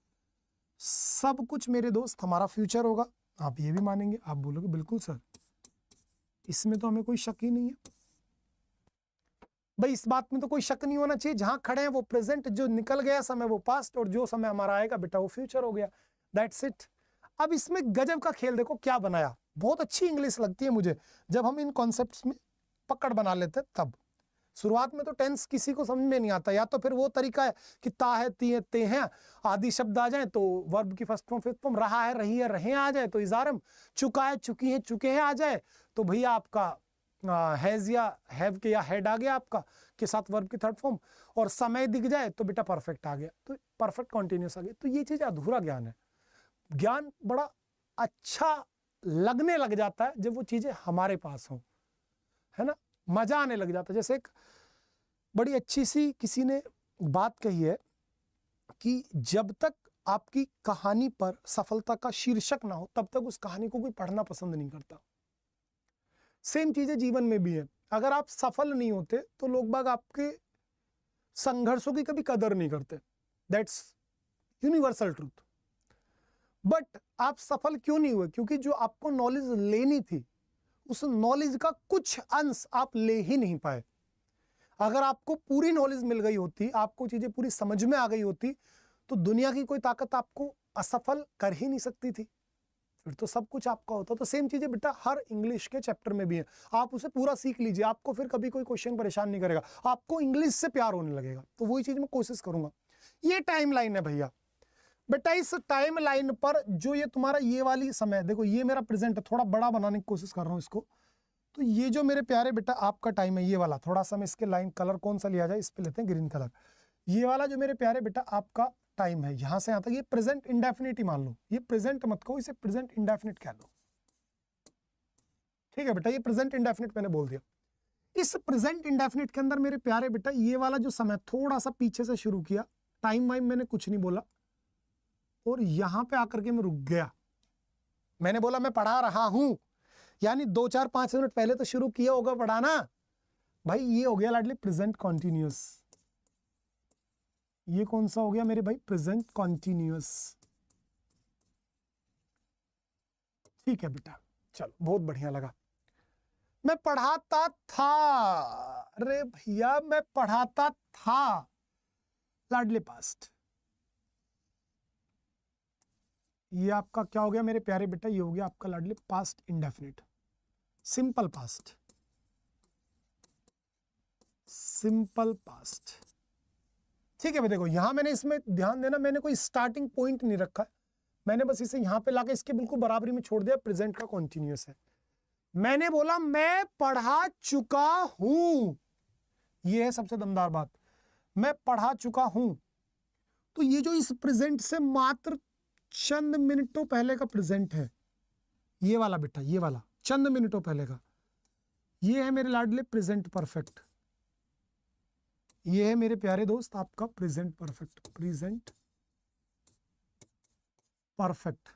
सब कुछ मेरे दोस्त हमारा फ्यूचर होगा। आप ये भी मानेंगे? आप बोलोगे बिल्कुल सर, इसमें तो हमें कोई शक ही नहीं है भाई। इस बात में तो कोई शक नहीं होना चाहिए। जहां खड़े हैं वो प्रेजेंट, जो निकल गया समय वो पास्ट, और जो समय हमारा आएगा बेटा वो फ्यूचर हो गया, दैट्स इट। अब इसमें गजब का खेल देखो क्या बनाया। बहुत अच्छी इंग्लिश लगती है मुझे जब हम इन कॉन्सेप्ट्स में पकड़ बना लेते हैं। तब शुरुआत में तो टेंस किसी को समझ में नहीं आता, या तो फिर वो तरीका है कि ता है, ती है, ते हैं, आदि शब्द आ जाए तो वर्ब की फर्स्ट फॉर्म, फिफ्थ फॉर्म, रहा है, रही है, रहे आ जाए तो इजारम, चुका है, चुकी है, चुके हैं आ जाए तो भैया आपका हैज या हैव के या हैड आ गया आपका के साथ वर्ब की थर्ड फॉर्म, और समय दिख जाए तो बेटा परफेक्ट आ गया, तो परफेक्ट कॉन्टिन्यूस आ गया। तो ये चीज अधूरा ज्ञान है। ज्ञान बड़ा अच्छा लगने लग जाता है जब वो चीजें हमारे पास हों, है ना, मजा आने लग जाता है। जैसे एक बड़ी अच्छी सी किसी ने बात कही है कि जब तक आपकी कहानी पर सफलता का शीर्षक ना हो तब तक उस कहानी को कोई पढ़ना पसंद नहीं करता। सेम चीजें जीवन में भी है। अगर आप सफल नहीं होते तो लोग बाग आपके संघर्षों की कभी कदर नहीं करते, दैट्स यूनिवर्सल ट्रूथ। बट आप सफल क्यों नहीं हुए? क्योंकि जो आपको नॉलेज लेनी थी उस नॉलेज का कुछ अंश आप ले ही नहीं पाए। अगर आपको पूरी नॉलेज मिल गई होती, आपको चीजें पूरी समझ में आ गई होती, तो दुनिया की कोई ताकत आपको असफल कर ही नहीं सकती थी, फिर तो सब कुछ आपका होता। तो सेम चीजें बेटा हर इंग्लिश के चैप्टर में भी है। आप उसे पूरा सीख लीजिए, आपको फिर कभी कोई क्वेश्चन परेशान नहीं करेगा, आपको इंग्लिश से प्यार होने लगेगा। तो वही चीज मैं कोशिश करूंगा। ये टाइम लाइन है भैया। बेटा इस टाइम लाइन पर जो ये तुम्हारा ये वाली समय, देखो ये मेरा प्रेजेंट है, थोड़ा बड़ा बनाने की कोशिश कर रहा हूँ इसको। तो ये जो मेरे प्यारे बेटा आपका टाइम है ये वाला, थोड़ा सा मैं इसके लाइन कलर कौन सा लिया जाए, इस पे लेते हैं ग्रीन कलर। ये वाला जो मेरे प्यारे बेटा आपका टाइम है, यहां से यहां तक, ये प्रेजेंट इंडेफिनिट ही मान लो, ये प्रेजेंट मत कहो, इसे प्रेजेंट इंडेफिनिट कह लो। ठीक है बेटा, ये प्रेजेंट इंडेफिनिट मैंने बोल दिया। इस प्रेजेंट इंडेफिनिट के अंदर मेरे प्यारे बेटा ये वाला जो समय थोड़ा सा पीछे से शुरू किया, टाइम वाइम मैंने कुछ नहीं बोला, और यहां पे आकर के मैं रुक गया। मैंने बोला मैं पढ़ा रहा हूं, यानी 2-4-5 मिनट पहले तो शुरू किया होगा पढ़ाना भाई। ये हो गया लाडली प्रेजेंट कॉन्टिन्यूअस। ये कौन सा हो गया मेरे भाई? Present continuous. ठीक है बेटा, चलो बहुत बढ़िया लगा। मैं पढ़ाता था, अरे भैया मैं पढ़ाता था, लाडली पास्ट। ये आपका क्या हो गया मेरे प्यारे बेटा? ये हो गया आपका लाडली past indefinite, simple past, simple past. ठीक है भाई, देखो यहां मैंने इसमें ध्यान देना, मैंने कोई स्टार्टिंग पॉइंट नहीं रखा है, मैंने बस इसे यहां पे लाके इसके बिल्कुल बराबरी में छोड़ दिया। प्रेजेंट का कॉन्टिन्यूअस है। मैंने बोला मैं पढ़ा चुका हूं, ये है सबसे दमदार बात, मैं पढ़ा चुका हूं। तो ये जो इस प्रेजेंट से मात्र चंद मिनटों पहले का प्रेजेंट है, ये वाला बेटा, ये वाला चंद मिनटों पहले का, ये है मेरे लाडले प्रेजेंट परफेक्ट। ये है मेरे प्यारे दोस्त आपका प्रेजेंट परफेक्ट, प्रेजेंट परफेक्ट।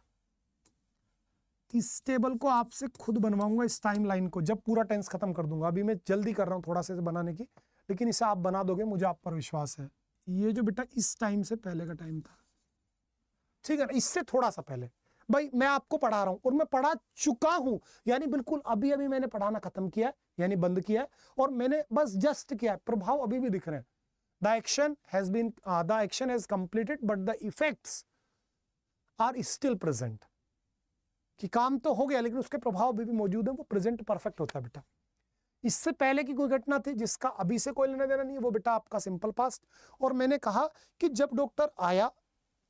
इस टेबल को आपसे खुद बनवाऊंगा, इस टाइम लाइन को, जब पूरा टेंस खत्म कर दूंगा। अभी मैं जल्दी कर रहा हूं थोड़ा सा बनाने की, लेकिन इसे आप बना दोगे, मुझे आप पर विश्वास है। ये जो बेटा इस टाइम से पहले का टाइम था, ठीक है ना, इससे थोड़ा सा पहले भाई मैं आपको पढ़ा रहा हूं, और मैं पढ़ा चुका हूं, यानी बिल्कुल अभी अभी मैंने पढ़ाना खत्म किया है, यानी बंद किया है, और मैंने बस जस्ट किया है, प्रभाव अभी भी दिख रहे हैं। The action has completed but the effects are still present. कि काम तो हो गया लेकिन उसके प्रभाव अभी भी मौजूद है, वो प्रेजेंट परफेक्ट होता है बेटा। इससे पहले की कोई घटना थी जिसका अभी से कोई लेना देना नहीं है, वो बेटा आपका सिंपल पास्ट। और मैंने कहा कि जब डॉक्टर आया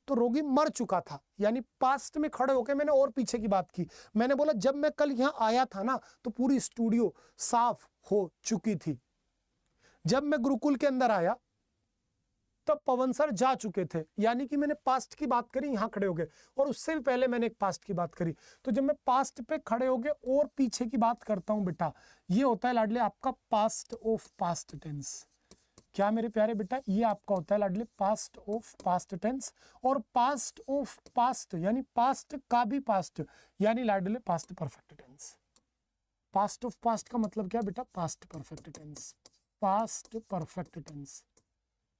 तो रोगी मर चुका था, यानी पास्ट में खड़े होकर मैंने और पीछे की बात की। मैंने बोला जब मैं कल यहाँ आया था ना तो पूरी स्टूडियो साफ हो चुकी थी। जब मैं गुरुकुल के अंदर आया तब पवन सर जा चुके थे, यानी कि मैंने पास्ट की बात करी यहाँ खड़े हो गए, और उससे भी पहले मैंने एक पास्ट की बात करी। तो जब मैं पास्ट पे खड़े हो गए और पीछे की बात करता हूं बेटा, ये होता है लाडले आपका पास्ट ऑफ पास्ट टेंस। क्या मेरे प्यारे बेटा, ये आपका होता है लाडले पास्ट ऑफ पास्ट टेंस। और पास्ट ऑफ पास्ट यानी पास्ट का भी पास्ट, यानी लाडले past perfect tense. Past of past का मतलब क्या बेटा? Past perfect tense, past perfect tense.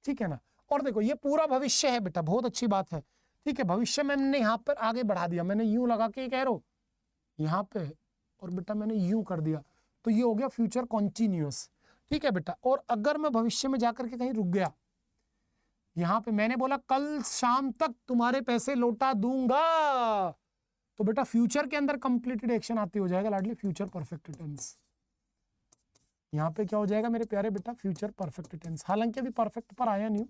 ठीक है ना। और देखो ये पूरा भविष्य है बेटा, बहुत अच्छी बात है। ठीक है, भविष्य मैंने यहाँ पर आगे बढ़ा दिया, मैंने यूं लगा के कह रहा यहाँ पे, और बेटा मैंने यूं कर दिया, तो ये हो गया फ्यूचर कॉन्टिन्यूअस। ठीक है बेटा। और अगर मैं भविष्य में जाकर के कहीं रुक गया, यहाँ पे मैंने बोला कल शाम तक तुम्हारे पैसे लौटा दूंगा, तो बेटा फ्यूचर के अंदर कंप्लीटेड एक्शन आती हो जाएगा लाडली फ्यूचर परफेक्ट टेंस। यहाँ पे क्या हो जाएगा मेरे प्यारे बेटा? Future perfect tense. हालांकि अभी परफेक्ट पर आया नहीं हूं,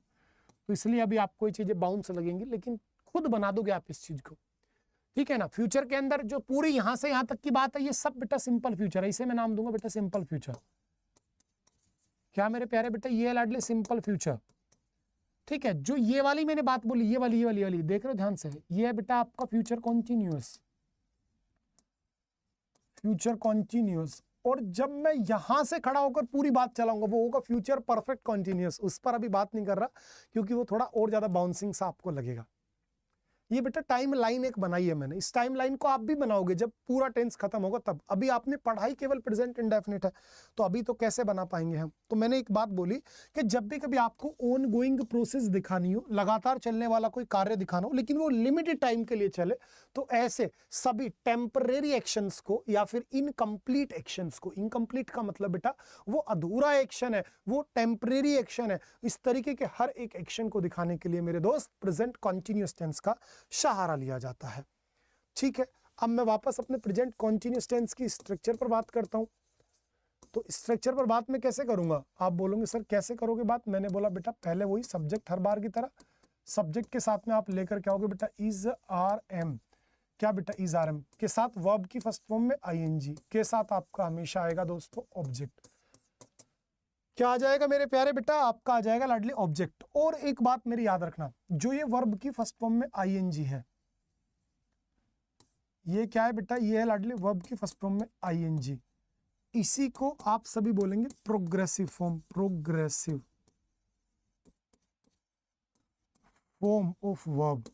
तो इसलिए अभी आपको ये चीजें बाउंस लगेंगी, लेकिन खुद बना दोगे आप इस चीज को। ठीक है ना। फ्यूचर के अंदर जो पूरी यहां से यहां तक की बात है ये सब बेटा सिंपल फ्यूचर है, इसे मैं नाम दूंगा बेटा सिंपल फ्यूचर। क्या मेरे प्यारे बेटा, ये लाडले सिंपल फ्यूचर। ठीक है, जो ये वाली मैंने बात बोली, ये वाली देख रहे हो ध्यान से, ये है बेटा आपका फ्यूचर कॉन्टिन्यूअस, फ्यूचर कॉन्टिन्यूअस। और जब मैं यहां से खड़ा होकर पूरी बात चलाऊंगा वो होगा फ्यूचर परफेक्ट कॉन्टिन्यूअस। उस पर अभी बात नहीं कर रहा क्योंकि वो थोड़ा और ज्यादा बाउंसिंग सा आपको लगेगा। ये बेटा टाइम लाइन एक बनाई है मैंने, इस टाइम लाइन को आप भी बनाओगे जब पूरा टेंस खत्म होगा तब। अभी आपने पढ़ाई केवल प्रेजेंट इंडेफिनिट है तो अभी तो कैसे बना पाएंगे हम। तो मैंने एक बात बोली कि जब भी कभी आपको ऑन गोइंग प्रोसेस दिखानी हो, लगातार चलने वाला कोई कार्य दिखाना हो लेकिन वो लिमिटेड टाइम के लिए चले, तो ऐसे सभी टेम्परेरी एक्शंस को या फिर इनकम्प्लीट एक्शंस को, इनकम्प्लीट का मतलब बेटा वो अधूरा एक्शन है, वो टेम्परेरी एक्शन है, इस तरीके के हर एक एक्शन को दिखाने के लिए मेरे दोस्त प्रेजेंट कॉन्टिन्यूअस टेंस का सहारा लिया जाता है। ठीक है, अब मैं वापस अपने प्रेजेंट कॉन्टिन्यूअस टेंस की स्ट्रक्चर पर बात करता हूं। तो स्ट्रक्चर पर बात मैं कैसे करूंगा, आप बोलोगे सर कैसे करोगे बात। मैंने बोला बेटा पहले वही सब्जेक्ट हर बार की तरह, सब्जेक्ट के साथ में आप लेकर के आओगे बेटा इज आर एम। क्या बेटा इज आर एम के साथ वर्ब की फर्स्ट फॉर्म में आईएनजी के साथ आपका हमेशा आएगा दोस्तों ऑब्जेक्ट। क्या आ जाएगा मेरे प्यारे बेटा, आपका आ जाएगा लाडली ऑब्जेक्ट। और एक बात मेरी याद रखना, जो ये वर्ब की फर्स्ट फॉर्म में आईएनजी है, ये क्या है बेटा, ये है लाडली वर्ब की फर्स्ट फॉर्म में आईएनजी। इसी को आप सभी बोलेंगे progressive form, progressive form of verb.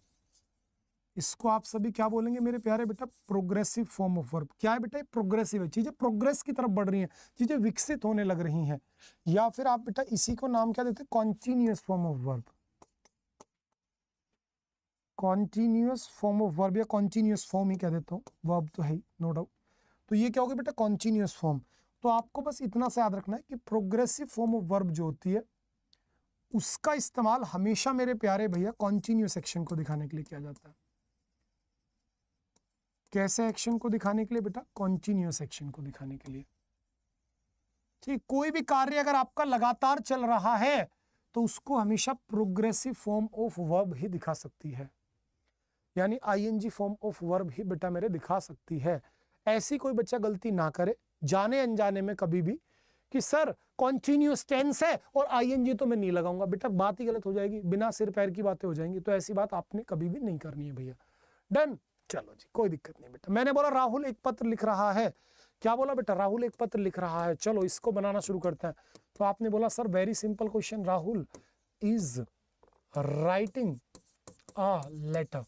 इसको आप सभी क्या बोलेंगे मेरे प्यारे बेटा, प्रोग्रेसिव फॉर्म ऑफ वर्ब। क्या है बेटा, प्रोग्रेसिव है, चीजें प्रोग्रेस की तरफ बढ़ रही हैं, चीजें विकसित होने लग रही हैं। या फिर आप बेटा इसी को नाम क्या देते हैं, continuous form of verb, continuous form of verb या कॉन्टिन्यूअस फॉर्म ही कह देता हूँ, वर्ब तो है नो डाउट। तो ये क्या होगा बेटा, कॉन्टिन्यूअस फॉर्म। तो आपको बस इतना से याद रखना है कि प्रोग्रेसिव फॉर्म ऑफ वर्ब जो होती है उसका इस्तेमाल हमेशा मेरे प्यारे भैया कॉन्टिन्यूअस एक्शन को दिखाने के लिए किया जाता है। कैसे एक्शन को दिखाने के लिए बेटा, कॉन्टिन्यूअस एक्शन को दिखाने के लिए। ठीक, कोई भी कार्य अगर आपका लगातार चल रहा है तो उसको हमेशा प्रोग्रेसिव फॉर्म ऑफ वर्ब ही दिखा सकती है, यानी आईएनजी फॉर्म ऑफ वर्ब ही बेटा मेरे दिखा सकती है। ऐसी कोई बच्चा गलती ना करे जाने अनजाने में कभी भी कि सर कॉन्टिन्यूअस टेंस है और आईएनजी तो मैं नहीं लगाऊंगा, बेटा बात ही गलत हो जाएगी, बिना सिर पैर की बातें हो जाएंगी। तो ऐसी बात आपने कभी भी नहीं करनी है भैया। डन, चलो जी कोई दिक्कत नहीं बेटा। मैंने बोला राहुल एक पत्र लिख रहा है, क्या बोला बेटा, राहुल एक पत्र लिख रहा है। चलो इसको बनाना शुरू करते हैं। तो आपने बोला sir very simple question, Rahul is writing a letter.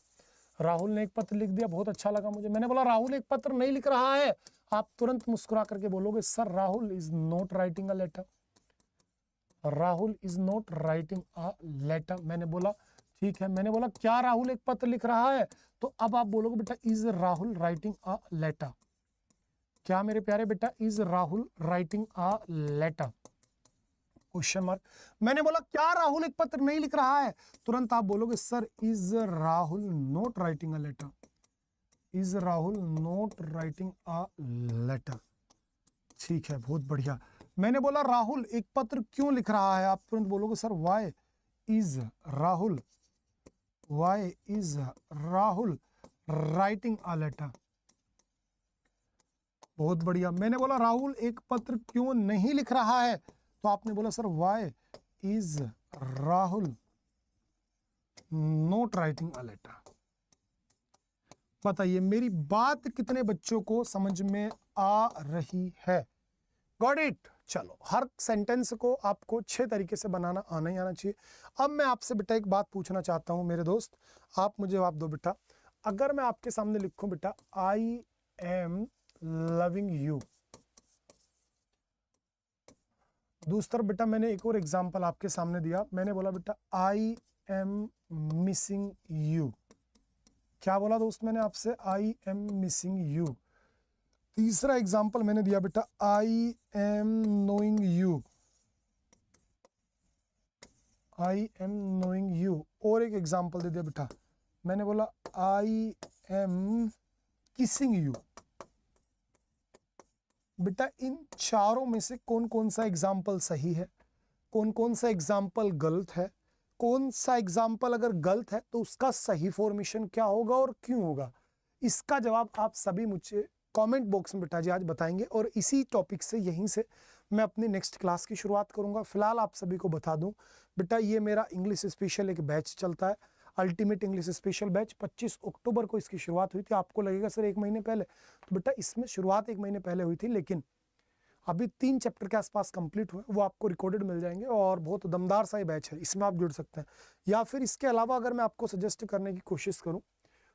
Rahul ने एक पत्र लिख दिया, बहुत अच्छा लगा मुझे। मैंने बोला राहुल एक पत्र नहीं लिख रहा है, आप तुरंत मुस्कुरा करके बोलोगे sir Rahul is not writing a letter, Rahul is not writing a letter. मैंने बोला ठीक है। मैंने बोला क्या राहुल एक पत्र लिख रहा है, तो अब आप बोलोगे बेटा is Rahul writing a letter. क्या मेरे प्यारे बेटा, is Rahul writing a letter, question mark. मैंने बोला क्या राहुल एक पत्र नहीं लिख रहा है, तुरंत आप बोलोगे sir is Rahul not writing a letter, is Rahul not writing a letter. ठीक है, बहुत बढ़िया। मैंने बोला राहुल एक पत्र क्यों लिख रहा है, आप तुरंत बोलोगे sir why is Rahul, why is Rahul writing a letter. बहुत बढ़िया। मैंने बोला राहुल एक पत्र क्यों नहीं लिख रहा है, तो आपने बोला sir why is Rahul not writing a letter. बताइए मेरी बात कितने बच्चों को समझ में आ रही है। Got it. चलो हर सेंटेंस को आपको 6 तरीके से बनाना आना ही आना चाहिए। अब मैं आपसे बेटा एक बात पूछना चाहता हूं मेरे दोस्त, आप मुझे जवाब दो बेटा। अगर मैं आपके सामने लिखूं बेटा आई एम लविंग यू, दूसरा बेटा मैंने एक और एग्जांपल आपके सामने दिया, मैंने बोला बेटा आई एम मिसिंग यू। क्या बोला दोस्त मैंने आपसे, आई एम मिसिंग यू। तीसरा एग्जांपल मैंने दिया बेटा I am knowing you, I am knowing you. और एक एग्जांपल दे दिया बेटा, मैंने बोला आई एम किसिंग यू। बेटा इन चारों में से कौन कौन सा एग्जाम्पल सही है, कौन कौन सा एग्जाम्पल गलत है, कौन सा एग्जाम्पल अगर गलत है तो उसका सही फॉर्मेशन क्या होगा और क्यों होगा, इसका जवाब आप सभी मुझे कमेंट बॉक्स में बेटा जी आज बताएंगे, और इसी टॉपिक से यहीं से मैं अपनी नेक्स्ट क्लास की शुरुआत करूंगा। फिलहाल आप सभी को बता दूं बेटा, ये मेरा इंग्लिश स्पेशल एक बैच चलता है, अल्टीमेट इंग्लिश स्पेशल बैच। 25 अक्टूबर को इसकी शुरुआत हुई थी। आपको लगेगा सर 1 महीने पहले, तो बेटा इसमें शुरुआत 1 महीने पहले हुई थी, लेकिन अभी 3 चैप्टर के आसपास कंप्लीट हुए, वो आपको रिकॉर्डेड मिल जाएंगे और बहुत दमदार सा ही बैच है, इसमें आप जुड़ सकते हैं। या फिर इसके अलावा अगर मैं आपको सजेस्ट करने की कोशिश करूं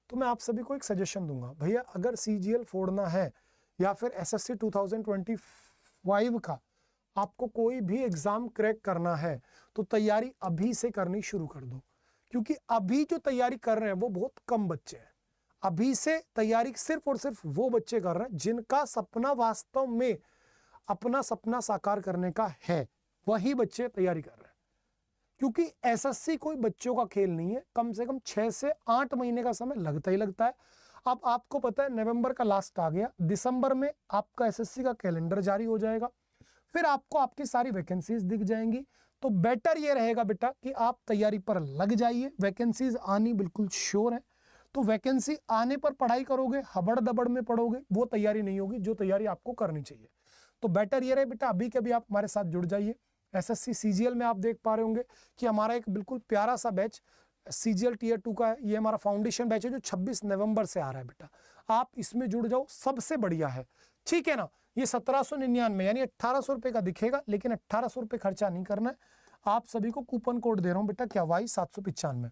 तो मैं आप सभी को एक सजेशन दूंगा, भैया अगर CGL फोड़ना है या फिर SSC 2025 का आपको कोई भी एग्जाम क्रैक करना है तो तैयारी अभी से करनी शुरू कर दो, क्योंकि अभी जो तैयारी कर रहे हैं वो बहुत कम बच्चे हैं। अभी से तैयारी सिर्फ और सिर्फ वो बच्चे कर रहे हैं जिनका सपना वास्तव में अपना सपना साकार करने का है, वही बच्चे तैयारी कर रहे हैं। क्योंकि SSC कोई बच्चों का खेल नहीं है, कम से कम 6 से 8 महीने का समय लगता ही लगता है। अब आपको पता है नवंबर का लास्ट आ गया, दिसंबर में आपका SSC का कैलेंडर जारी हो जाएगा, फिर आपको आपकी सारी वैकेंसीज दिख जाएंगी। तो बेटर ये रहेगा बेटा कि आप तैयारी पर लग जाइए, वैकेंसीज आनी बिल्कुल श्योर है। तो वैकेंसी आने पर पढ़ाई करोगे, हबड़ दबड़ में पढ़ोगे, वो तैयारी नहीं होगी जो तैयारी आपको करनी चाहिए। तो बेटर ये रहे बेटा अभी के अभी आप हमारे साथ जुड़ जाइए। SSC CGL में आप देख पा रहे होंगे कि हमारा एक बिल्कुल प्यारा सा बैच CGL Tier 2 का है। ये हमारा फाउंडेशन बैच है जो 26 नवंबर से आ रहा है बेटा, आप इसमें जुड़ जाओ, सबसे बढ़िया है, ठीक है ना। ये 1799 यानी 1800 रुपये का दिखेगा, लेकिन 1800 रुपये खर्चा नहीं करना है। आप सभी को कूपन कोड दे रहा हूँ बेटा, क्या Y795,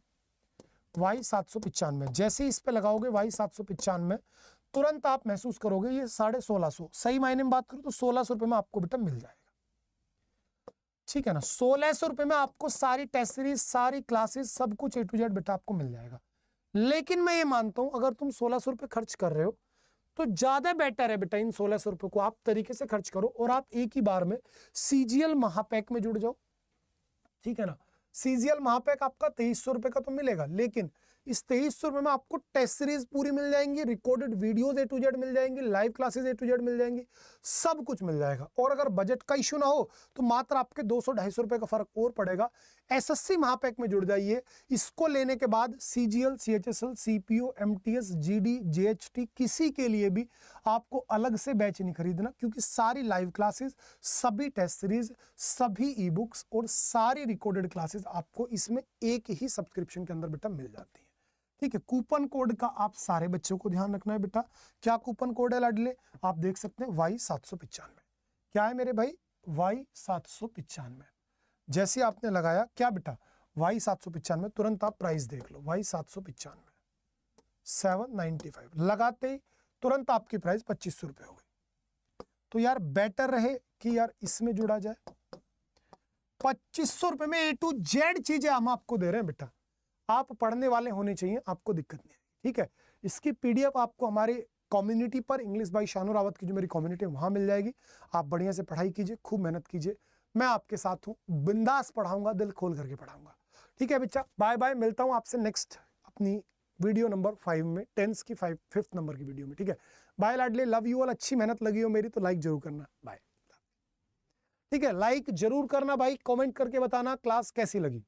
Y795। जैसे ही इस पे लगाओगे Y795, तुरंत आप महसूस करोगे ये 1650, सही मायने में बात करूं तो 1600 रुपये में आपको बेटा मिल जाएगा, ठीक है ना। 1600 रुपये में आपको सारी टेस्ट सीरीज, सारी क्लासेस, सब कुछ A to Z बेटा आपको मिल जाएगा। लेकिन मैं ये मानता हूं अगर तुम 1600 रुपये खर्च कर रहे हो तो ज्यादा बेटर है बेटा इन 1600 रुपये को आप तरीके से खर्च करो और आप एक ही बार में CGL महापैक में जुड़ जाओ, ठीक है ना। CGL महापैक आपका 2300 रुपये का तो मिलेगा, लेकिन इस 2300 रुपये में आपको टेस्ट सीरीज पूरी मिल जाएंगी, recorded videos A to Z मिल जाएंगी, live classes A to Z मिल जाएंगी, सब कुछ मिल जाएगा। और अगर बजट का इशू ना हो तो मात्र आपके 200-250 रुपये का फर्क और पड़ेगा। SSC महापैक में जुड़ जाइए। इसको लेने के बाद CGL, CHSL, CPO, MTS, GD, JHT किसी के लिए भी आपको अलग से बैच नहीं खरीदना, क्योंकि सारी लाइव क्लासेस, सभी टेस्ट सीरीज, सभी ई बुक्स और सारी रिकॉर्डेड क्लासेस आपको इसमें एक ही सब्सक्रिप्शन के अंदर बेटा मिल जाती है, ठीक है। कूपन कोड का आप सारे बच्चों को ध्यान रखना है बेटा। क्या कूपन कोड है लाडले, आप देख सकते हैं Y795। क्या है मेरे भाई, Y795। जैसे आपने लगाया क्या बेटा Y795, तुरंत आप प्राइस देख लो, Y795 795 लगाते ही तुरंत आपकी प्राइस 2500 रुपये हो गई। तो यार बेटर रहे कि यार इसमें जुड़ा जाए। 2500 रुपये में A to Z चीजें हम आपको दे रहे हैं बेटा, आप पढ़ने वाले होने चाहिए, आपको दिक्कत नहीं है, ठीक है। इसकी PDF आपको हमारे कम्युनिटी पर, इंग्लिश बाय शानू रावत की जो मेरी कम्युनिटी है वहां मिल जाएगी। आप बढ़िया से पढ़ाई कीजिए, खूब मेहनत कीजिए, मैं आपके साथ हूँ, बिंदास पढ़ाऊंगा, दिल खोल करके पढ़ाऊंगा, ठीक है बच्चा। बाय बाय, मिलता हूँ आपसे नेक्स्ट अपनी वीडियो नंबर 5 में, 10th की 5th नंबर की वीडियो में, ठीक है। बाय लाडले, लव यू ऑल। अच्छी मेहनत लगी हो मेरी तो लाइक जरूर करना, बाय, ठीक है। लाइक जरूर करना भाई, कमेंट करके बताना क्लास कैसी लगी।